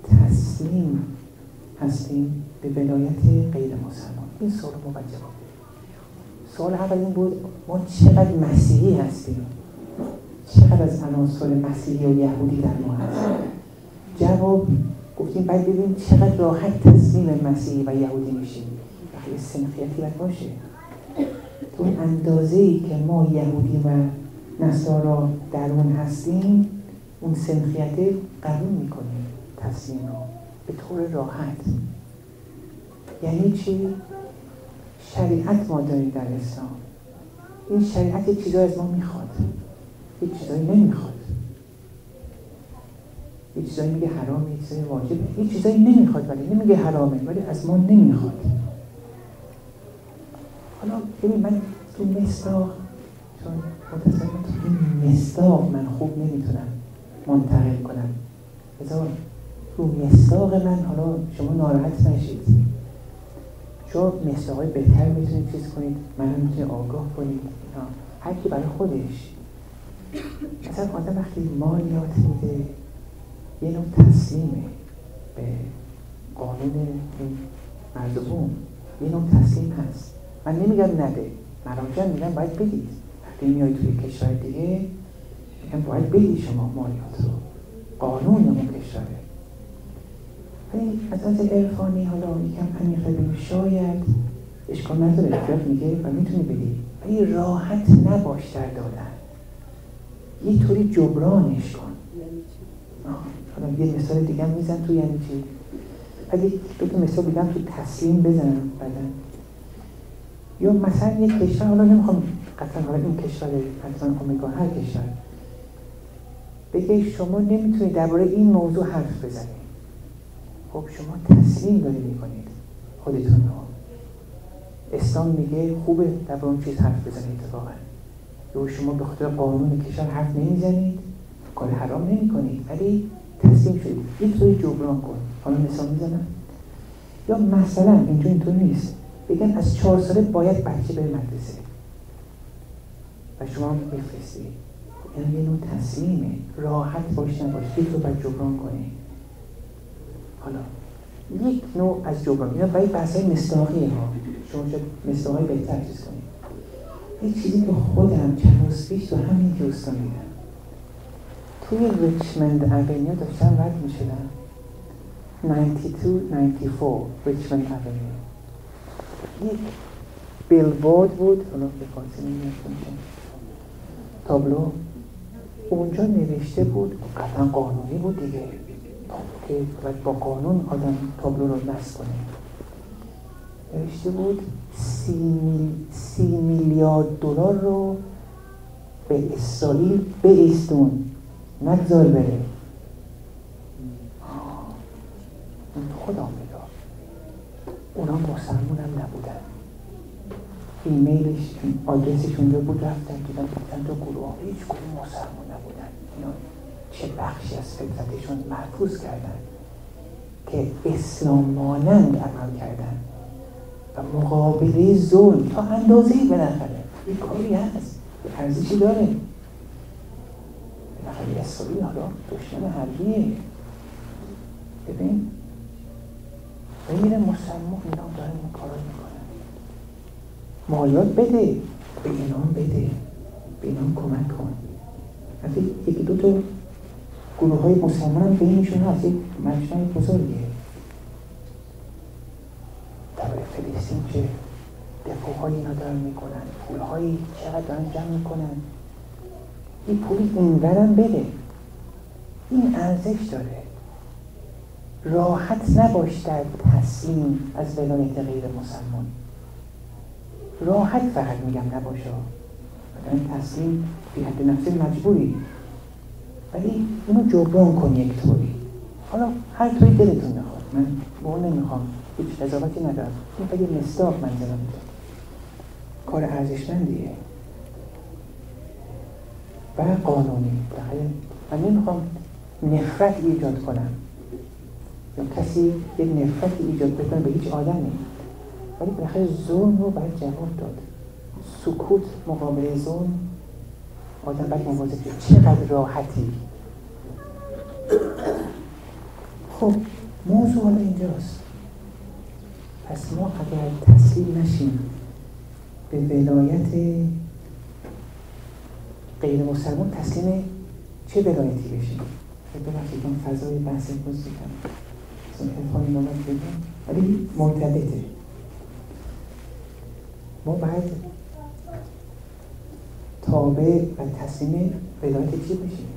تسلیم هستیم به ولایت غیر مسلمان؟ این سوال ما باید جواب بدیم. سوال اول این بود ما چقدر مسیحی هستیم؟ چقدر از عناصر مسیحی و یهودی در ما هست؟ جواب گفتیم باید ببینیم چقدر راحت تسلیم مسیحی و یهودی میشیم. وقتی سنخیتی باید باشه. تو اون اندازه‌ای که ما یهودی و نصارا در اون هستیم، اون سنخیت قبول میکنیم تسلیم رو به طور راحت. یعنی چی؟ شریعت ما داریم در اسلام. این شریعت یک چیزایی از ما میخواد، یک چیزایی نمیخواد. یک چیزایی میگه حرامه، یک چیزایی واجبه، یک چیزایی نمیخواد ولی نمیگه حرامه، ولی از ما نمیخواد. حالا ببین من تو مصداق، چون متأسفانه تو این مصداق من خوب نمیتونم منتقل کنم. بذار رو مصداق من حالا شما ناراحت نشید. شما مصداقای بهتر میتونید چیز کنید، من هم میتونید آگاه کنید. هر کی برای خودش. مثلا آدم وقتی مالیات میده یه نوع تسلیمه به قانون مردم، یه نوع تسلیم هست. من نمیگم نده، مراجع میگم باید بدید. وقتی میای توی کشور دیگه میگن باید بدی شما مالیات رو، قانون اون کشوره. ولی از نظر عرفانی حالا یکم عمیق‌تر بگیم شاید اشکال نداره، اختلاف میگه و میتونی بدی، ولی راحت نباش در دادن، یه طوری جبرانش کن. حالا یه مثال دیگه هم میزن تو، یعنی چی؟ اگه دو تا مثال دیگه هم تو تسلیم بزنم بعدن، یا مثلا یک کشور، حالا نمیخوام قطعا حالا این کشور حتما آمریکا، هر کشور بگه شما نمیتونید درباره این موضوع حرف بزنید، خب شما تسلیم داری میکنید خودتون رو. اسلام میگه خوبه درباره اون چیز حرف بزنید اتفاقا، یا شما به خاطر قانون کشور حرف نمیزنید، کار حرام نمیکنید، ولی تسلیم شدید، یک طوری جبران کن. حالا مثال میزنم، یا مثلا اینطور نیست، بگن از 4 ساله باید بچه بره مدرسه و شما هم میفرستید، این یه نوع تسلیمه. راحت باش نباش، یک رو باید جبران کنی. حالا یک نوع از جبران، اینا برای بحث‌های مصداقیه ها، شما شاید مصداقی بهتر چیز کنید. یک چیزی که خودم چند روز پیش تو همین دوستان دیدم، توی ریچمند اونیو داشتم رد میشدم، 9294 ریچمند اونیو، یک بیلبورد بود، حالا به فارسی نمی‌دونم تابلو، اونجا نوشته بود، قطعا قانونی بود دیگه که باید با قانون آدم تابلو رو نصب کنه، نوشته بود 30 میلیارد دلار رو به اسرائیل بایستون، نگذار بره. خدا میگه اونا مسلمون هم نبودن، ایمیلش آدرسش اونجا بود، رفتن دیدن چند تا گروه ها هیچ گروه مسلمون نبودن، اینا چه بخشی از فطرتشون محفوظ کردن که اسلام مانند عمل کردن و مقابله ظلم تا اندازه‌ای بالاخره یک کاری هست، ارزشی داره. بالاخره اسرائیل حالا دشمن حربیه، ببین غیر مسلمون اینا دارن این کارا میکنن، مالیات بده، به اینام بده، به اینام کمک کن. حتی یکی دو تا گروه های مسلمان هم بینشون هست، یک مجمع بزرگه درباره فلسطین چه دفاع هایی اینا دارن میکنن، پول هایی چقدر دارن جمع میکنن، این پولی اینورم بده، این ارزش داره. راحت نباش در تسلیم از ولایت غیر مسلمان، راحت فقط میگم نباشه، مثلا تسلیم بی حد نفس مجبوری، ولی اینو جبران کن یک طوری، حالا هر طوری دلتون میخواد، من به اون نمیخوام، هیچ قضاوتی ندارم، این فقط مصداق من دارم میدم، کار ارزشمندیه و قانونی. من نمیخوام نفرت ایجاد کنم یا کسی یک نفرتی ایجاد بکنه به هیچ آدمی، ولی بالاخره ظلم رو باید جواب داد. سکوت مقابل ظلم آدم باید مواظب شه. چقدر راحتی. خب موضوع حالا اینجاست، پس ما اگر تسلیم نشیم به ولایت غیر مسلمان، تسلیم چه ولایتی بشیم؟ ببخشید من فضای بحث امروز میکنم اصلا ارفانی نامت بگم، ولی مرتبطه. ما باید تابع و تسلیم ولایت چی بشیم؟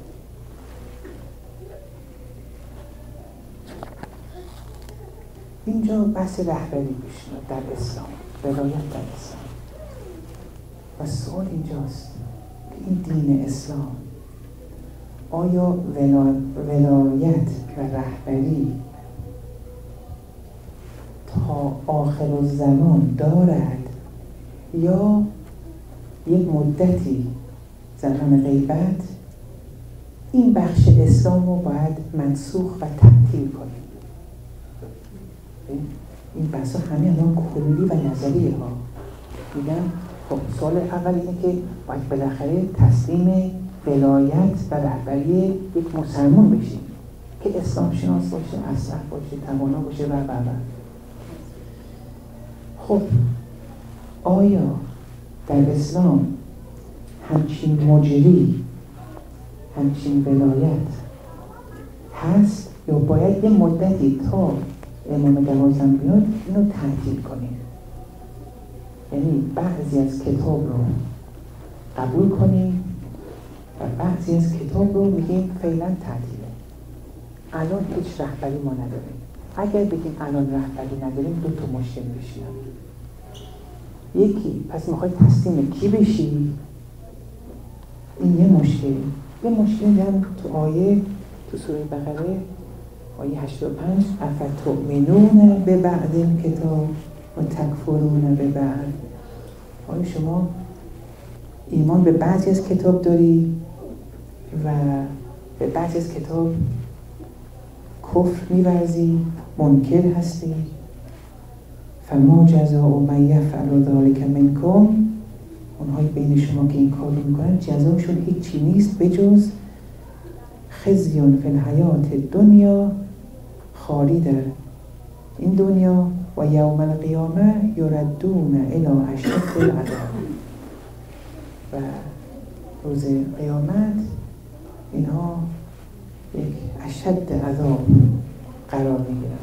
اینجا بحث رهبری بشیم در اسلام، ولایت در اسلام، و سوال اینجاست که این دین اسلام آیا ولایت و رهبری تا آخر الزمان دارد یا یک مدتی زمان غیبت این بخش اسلام رو باید منسوخ و تعطیل کنیم؟ این بحثا همه الان کلی و نظریه ها. میگم خب سوال اول اینه که باید بالاخره تسلیم ولایت و رهبری یک مسلمان بشیم که اسلام شناس باشه، اصلح باشه، توانا باشه و خب آیا در اسلام همچین مجری، همچین ولایت هست یا باید یه مدتی تا امام 12 بیاد اینو تعطیل کنیم؟ یعنی بعضی از کتاب رو قبول کنیم و بعضی از کتاب رو میگیم فعلا تعطیله. الان هیچ رهبری ما نداریم. اگر بگیم الان رهبری نداریم دو تا مشکل پیش میاد. یکی پس میخوای تسلیم کی بشی؟ این یه مشکل. یه مشکل هم تو آیه تو سوره بقره آیه 85 افتؤمنون ببعض الکتاب و تکفرون ببعض. آیا شما ایمان به بعضی از کتاب داری و به بعضی از کتاب کفر می‌ورزی، منکر هستی؟ فما جزاء من یفعل ذلک منکم، اونهایی بین شما که این کار رو میکنن جزاشون هیچی نیست بجز خزی فی الحیات دنیا، خالی در این دنیا، و یوم القیامه یردون الی اشد العذاب، و روز قیامت اینها یک اشد عذاب قرار میگیرن.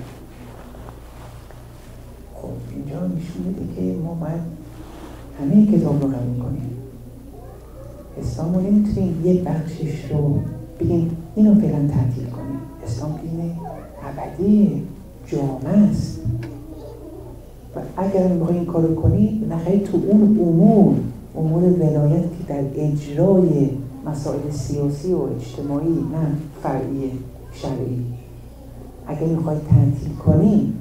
خب اینجا نشون میده که ما باید همه کتاب رو قبول کنیم. اسلام رو نمیتونیم یه بخشش رو بگیم اینو فعلا تعطیل کنیم. اسلام دین ابدی جامع است و اگر میخوایی این کارو کنی نخواهی تو اون امور ولایت که در اجرای مسائل سیاسی و اجتماعی نه فرعی شرعی، اگر میخوای تعطیل کنی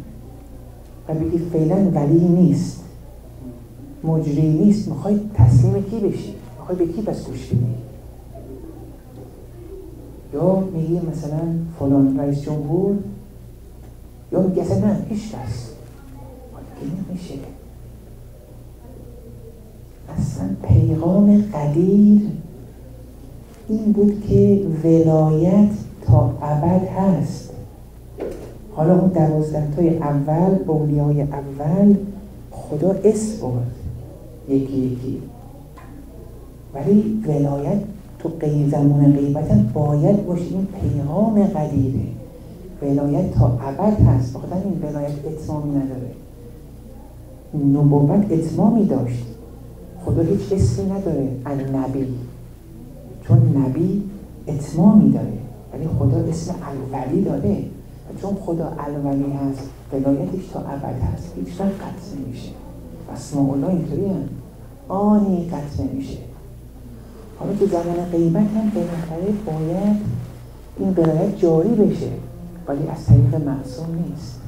و بگی فعلا ولی نیست، مجری نیست، میخوای تسلیم کی بشی؟ میخوای به کی پس گوش بدی؟ یا میگی مثلا فلان رئیس جمهور، یا میگی اصلا نه هیچ کس، دیگه نمیشه. اصلا پیغام قدیر این بود که ولایت تا ابد هست. حالا اون 12 تای اول با اولیای اول خدا اسم برد یکی یکی، ولی ولایت تو زمان غیبت باید باشه. این پیغام قدیره، ولایت تا ابد هست. بخاطر این ولایت اتمامی نداره. نبوت اتمامی داشت. خدا هیچ اسمی نداره النبی، چون نبی اتمامی داره، ولی خدا اسم الولی داره و چون خدا الولی هست ولایتش تا ابد هست، هیچ وقت قطع نمیشه. اسماء الله اینطوری هم آنی قطع نمیشه. حالا تو زمان غیبت هم بالاخره باید این ولایت جاری بشه، ولی از طریق معصوم نیست.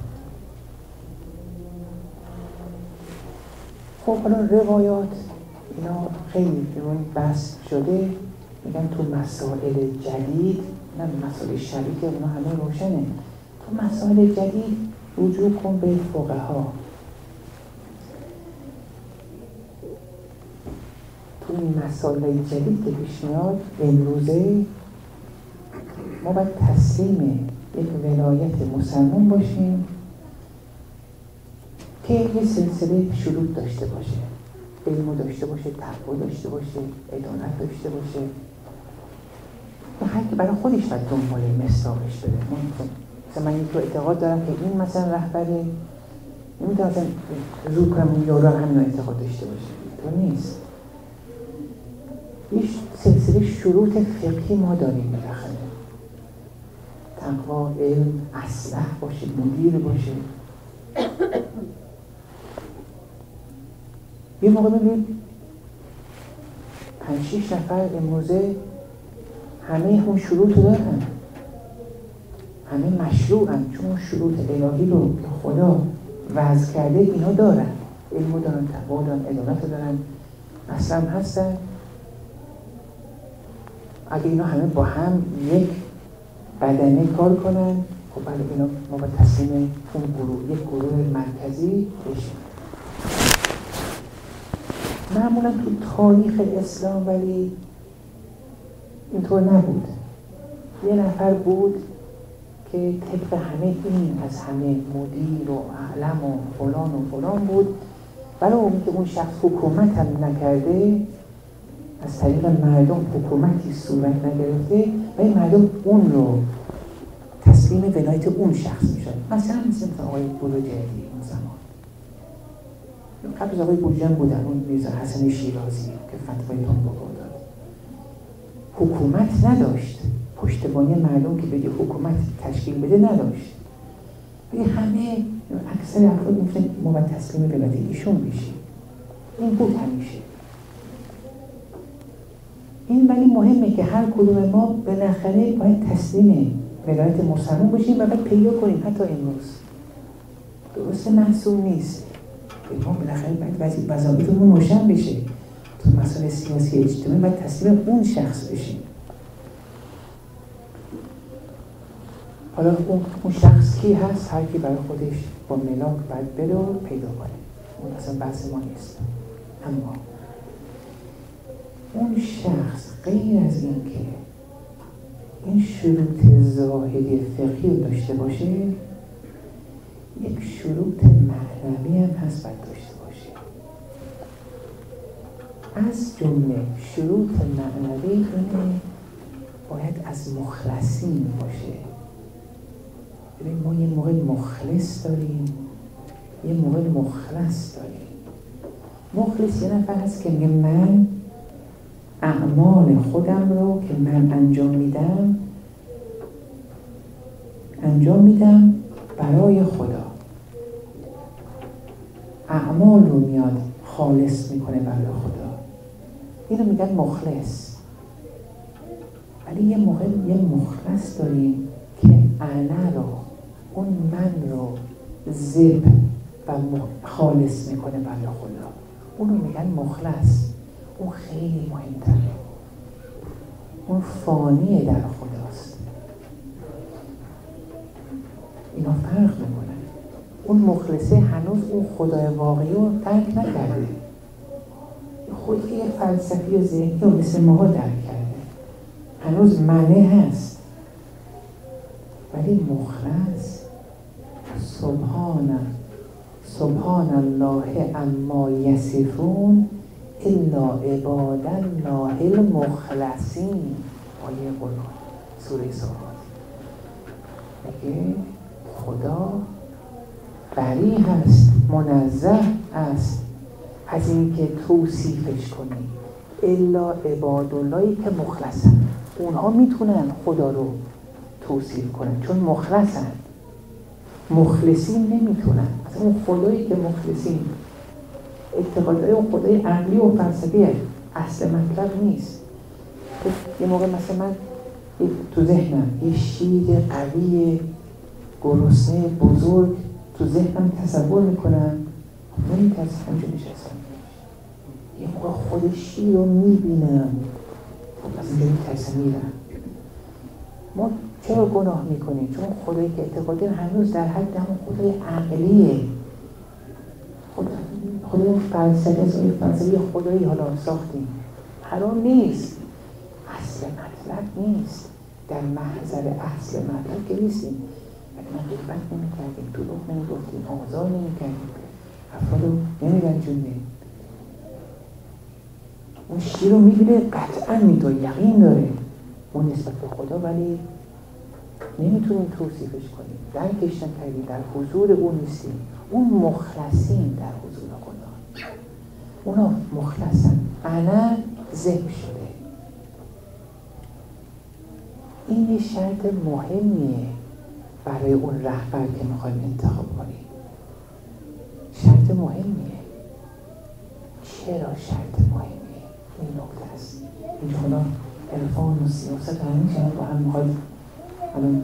خب حالا روایات اینا خیلی روی بحث شده، میگن تو مسائل جدید، نه مسائل شرعی که اونا همه روشنه، تو مسائل جدید رجوع کن به فقها. تو این مسائل جدید که پیش میاد امروزه ما باید تسلیم یک ولایت مسلمان باشیم که یه سلسله شروط داشته باشه، علم داشته باشه، تقوا داشته باشه، عدالت داشته باشه. و هر که برای خودش باید دنبال مصداقش بده. مثلا من یک اعتقاد دارم که این مثلا رهبره، نمیتونم مثلا زود کنم اون یارو همین اعتقاد داشته باشه، تو نیست. یه سلسله شروط فقهی ما داریم بالاخره. تقوا، علم، اصلح باشه، مدیر باشه. یه موقع ببینید 5-6 نفر امروزه همه اون شروط رو دارن، همه مشروعن، چون اون شروط الهی رو که خدا وضع کرده اینا دارن، علم دارن، تقوا دارن، عدالت دارن، اصلا هستن. اگه اینا همه با هم یک بدنه کار کنن، خب بعد اینا ما باید تصمیم اون گروه، یک گروه مرکزی بشیم. معمولا تو تاریخ اسلام ولی اینطور نبود. یه نفر بود که طبق همه این از همه مدیر و اعلم و فلان بود، ولی اون که اون شخص حکومت هم نکرده، از طریق مردم حکومتی صورت نگرفته و این مردم اون رو تسلیم ولایت اون شخص میشن. مثلا مثل آقای بروجردی اون زمان، قبل از آقای بروجردی بودن اون میرزا حسن شیرازی که فتوای تنباکو داد. حکومت نداشت، پشتیبانی مردم که بگه حکومت تشکیل بده نداشت. ولی همه اکثر افراد میگفتن ما باید تسلیم ولایت ایشون بشیم. این بود همیشه. این ولی مهمه که هر کدوم ما بالاخره باید تسلیم ولایت مسلمان باشیم و باید پیدا کنیم. حتی امروز درسته معصوم نیست، ما بالاخره باید وظایفمون روشن بشه. تو مسائل سیاسی اجتماعی باید تسلیم اون شخص بشیم. حالا اون شخص کی هست؟ هر کی برای خودش با ملاک باید بره و پیدا کنه. اون اصلا بحث ما نیست. اما اون شخص غیر از این که این شروط ظاهری فقهی داشته باشه، یک شروط معنوی هم هست باید داشته باشه. از جمله شروط معنوی اینه باید از مخلصین باشه. ببین ما یه موقع مخلص داریم، یه موقع مخلص داریم. مخلص یه نفر هست که میگه من اعمال خودم رو که من انجام میدم برای خدا. اعمال رو میاد خالص میکنه برای خدا. اینو میگن مخلص. ولی یه موقع یه مخلص داریم که انا رو، اون من رو ذب و خالص میکنه برای خدا. اونو میگن مخلص. اون خیلی مهمتره. اون فانیه در خداست. اینا فرق میکنن. اون مخلصه هنوز اون خدای واقعی رو درک نکرده. خود یه فلسفی و ذهنی رو مثل ماها درک کرده. هنوز معنی هست. ولی مخلص سبحان الله عما یصفون الا عباد الله المخلصین. آیه قرآن سوره صافات میگه خدا بری هست، منزه است از اینکه توصیفش کنی. الا عباد اللهی که مخلصن. اونها میتونن خدا رو توصیف کنن چون مخلصن. مخلصین نمیتونن. اصلا اون خدایی که مخلصین اعتقادهای اون خدای عقلی و فلسفی اصل مطلب نیست. یه موقع مثلا من تو ذهنم یه شیر قوی گرسنه بزرگ تو ذهنم تصور میکنم، نمیترسم همچون نشستم. یه موقع خود شیر رو میبینم، از اینجا میترسم میرم. ما چرا گناه میکنیم؟ چون خدایی که اعتقادی هنوز در حد همون خدای عقلیه. خدای فلسفی خدایی حالا ساختیم. حرام نیست، اصل مطلب نیست. در محضر اصل مطلب که نیستیم. ولی ما غیبت نمی‌کردیم، دروغ نمی‌گفتیم، آزار نمی‌کردیم، افراد رو نمی‌رنجوندیم. اون شیر رو می‌بینه قطعاً می‌دونه، یقین داره اون نسبت به خدا، ولی نمی‌تونیم توصیفش کنیم. درکش نکردیم، در حضور اون نیستیم. اون مخلصین در حضور خدا. اونا مخلصن. انا ذهب شده. این یه شرط مهمیه برای اون رهبر که میخوایم انتخاب کنیم. شرط مهمیه. چرا شرط مهمیه؟ این نکته است. این حالا عرفان و سیاست همیشه با هم میخوایم الان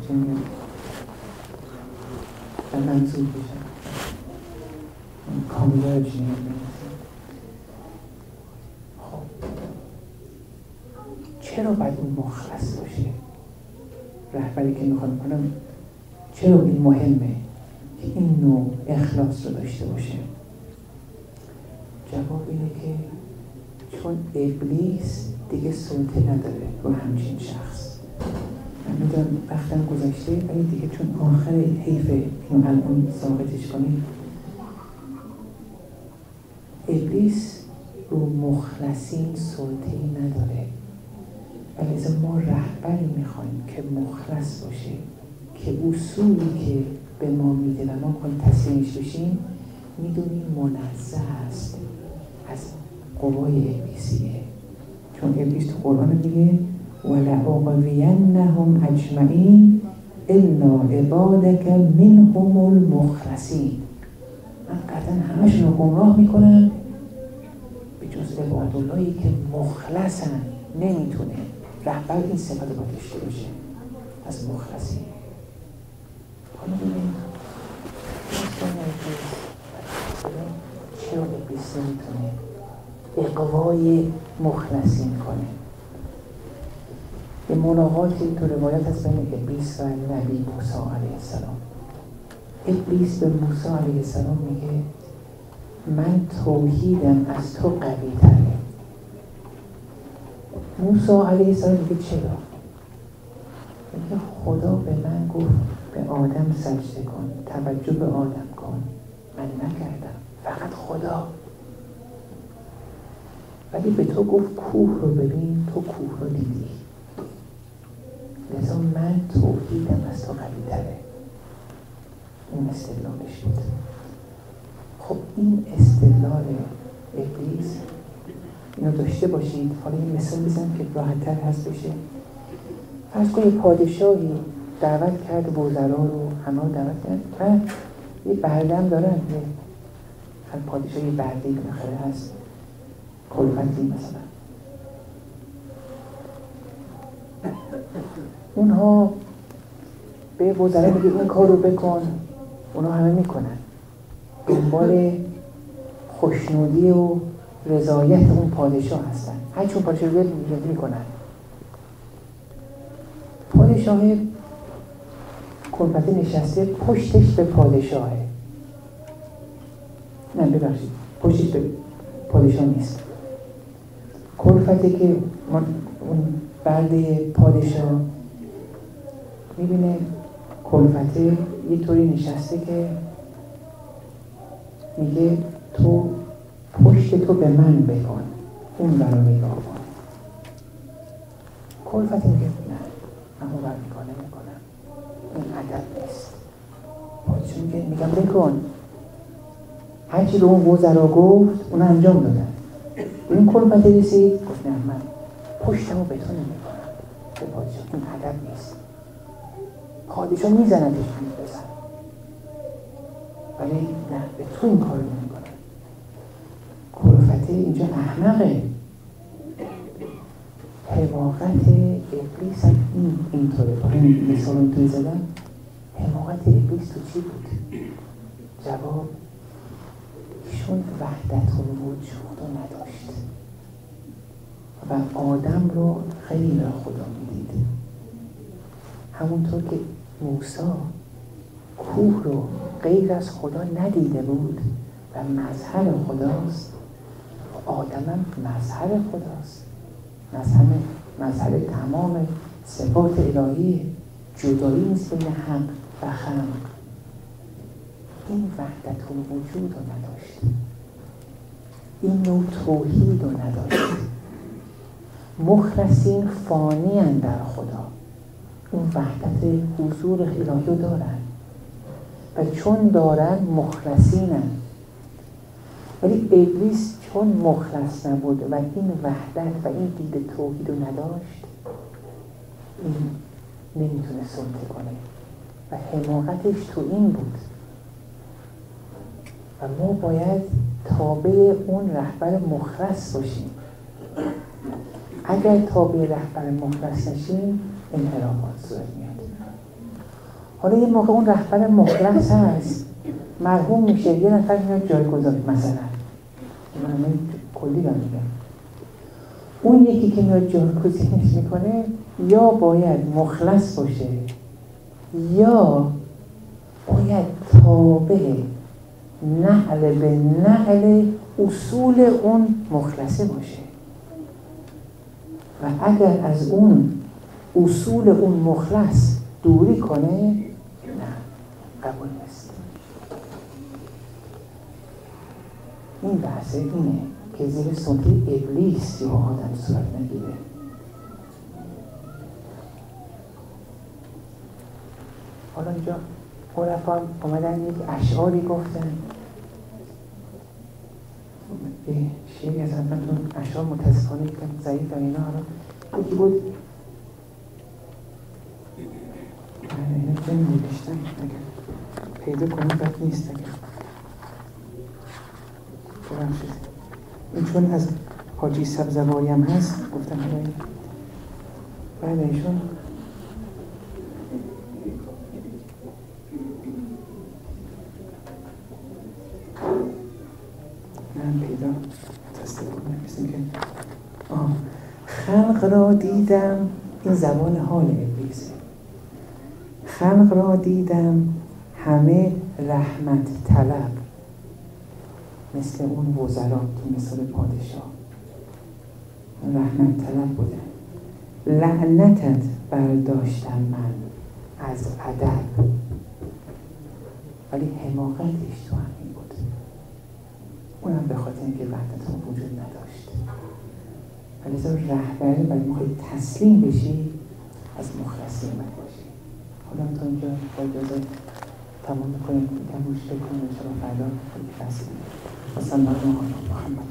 چه میگم در منظور بشن کاملرج نمیدونیم. خب چرا باید اون مخلص باشه؟ رهبری که میخوام کنم چرا این مهمه که این نوع اخلاص رو داشته باشه؟ جواب اینه که چون ابلیس دیگه سلطه نداره رو همچین شخص. من میدونم وقتم گذاشته، ولی دیگه چون آخر حیفه اینو الان ساقطش کنیم. ابلیس رو مخلصین سلطه‌ای نداره، ولی از ما رهبری میخوایم که مخلص باشه، که اصولی که به ما میده و ما میخوایم تسلیمش بشیم میدونیم منزه است از قوای ابلیسیه. چون ابلیس تو قرآن میگه وَلَأُغْوِيَنَّهُمْ أَجْمَعِينَ إِلَّا عِبَادَكَ مِنْهُمُ الْمُخْلَصِينَ. من قطعا همشون رو گمراه میکنم به جز عباداللهی که مخلصن. نمیتونه رهبر این صفت رو داشته باشه از مخلصین. حالا ببینید چرا ابلیس نمیتونه اقوای مخلصین کنه؟ یه ملاقاتی تو روایت هست بین ابلیس و نبی موسی علیه السلام. ابلیس به موسی علیه السلام میگه من توحیدم از تو قوی تره. موسی علیه السلام میگه چرا؟ میگه خدا به من گفت به آدم سجده کن، توجه به آدم کن، من نکردم، فقط خدا. ولی به تو گفت کوه رو ببین، تو کوه رو دیدی، لذا من توحیدم از تو قوی تره. این استدلالش بود. خب این استدلال ابلیس اینو داشته باشید. حالا این مثال بزنم که راحت‌تر هست بشه. فرض کنید پادشاهی دعوت کرد وزرا رو، همه رو دعوت کرد و یه برده هم دارن، هر پادشاهی یه برده‌ای بالاخره هست، کلفتی مثلا. اونها به وزرا میگه این کار رو بکن، اونا همه میکنن، دنبال خوشنودی و رضایت اون پادشاه هستن، هر چون پادشاه رو میکنن. پادشاه کلفتی نشسته پشتش به پادشاهه، نه ببخشید پشتش به پادشاه نیست، کلفتی که اون برده پادشاه میبینه کلفته یه طوری نشسته که میگه تو پشت تو به من بکن، اون برا نگاه کن. کلفته میگه نه، من اون بر میکنم، این ادب نیست. پادشاه میگم بکن. هرچی به اون وزرا گفت اون انجام دادن. این کلفته رسید گفت نه، من پشتمو به تو نمیکنم. به پادشاه این ادب نیست. پادشاه میزندش بزن، ولی نه، به تو این کار نمیکنم. کلفته اینجا احمقه. حماقت ابلیس هم اینطوره. این مثال رو توی زدم. حماقت ابلیس تو چی بود؟ جواب ایشون وحدت الوجود رو نداشت و آدم رو غیر خدا میدید. همونطور که موسی کوه رو غیر از خدا ندیده بود و مظهر خداست، آدم هم مظهر خداست، مظهر تمام صفات الهی. جدایی نیست بین حق و خلق. این وحدت الوجود رو نداشت، این نوع توحید رو نداشت. مخلصین فانی‌اند در خدا، اون وحدت حضور الهی رو دارن و چون دارن مخلصینن. ولی ابلیس چون مخلص نبود و این وحدت و این دید توحید رو نداشت، این نمیتونه سلطه کنه و حماقتش تو این بود. و ما باید تابع اون رهبر مخلص باشیم. اگر تابع رهبر مخلص نشیم انحرافات صورت میاد. حالا یه موقع اون رهبر مخلص هست، مرحوم میشه، یه نفر میاد جایگزار، مثلا من کلی دارم میگم، اون یکی که میاد جایگزینش میکنه یا باید مخلص باشه یا باید تابع نعل به نعل اصول اون مخلصه باشه. و اگر از اون اصول اون مخلص دوری کنه، نه، قبول نیست. این بحثه اینه که زیر سلطه ابلیس یا آدم صورت نگیره. حالا اینجا عرفا هم اومدن یک اشعاری گفتن، به شیعی از حضرتون اشعار متاسفانه که ضعیف اینا. حالا یکی بود اینا که نوشتن اگر پیدا کنیم بد نیست. اگر ببخشید این چون از حاجی سبزواری هم هست گفتم بعد ایشون من پیدا تصدیق کنم مثل که خلق را دیدم، این زبان حال ابلیسه، خلق را دیدم همه رحمت طلب، مثل اون وزرا تو مثل پادشاه رحمت طلب بودن. لعنتت برداشتم من از ادب، ولی حماقتش تو همین بود، اونم به خاطر اینکه وحدت اون وجود نداشت. ولی رهبری برای ما تسلیم بشی از مخلصین باشی. حالا تا اینجا با اجازه تمام میکنیم، یکم روش بکنیم انشاءالله فردا خیلی فصل و صلی الله علیه محمد.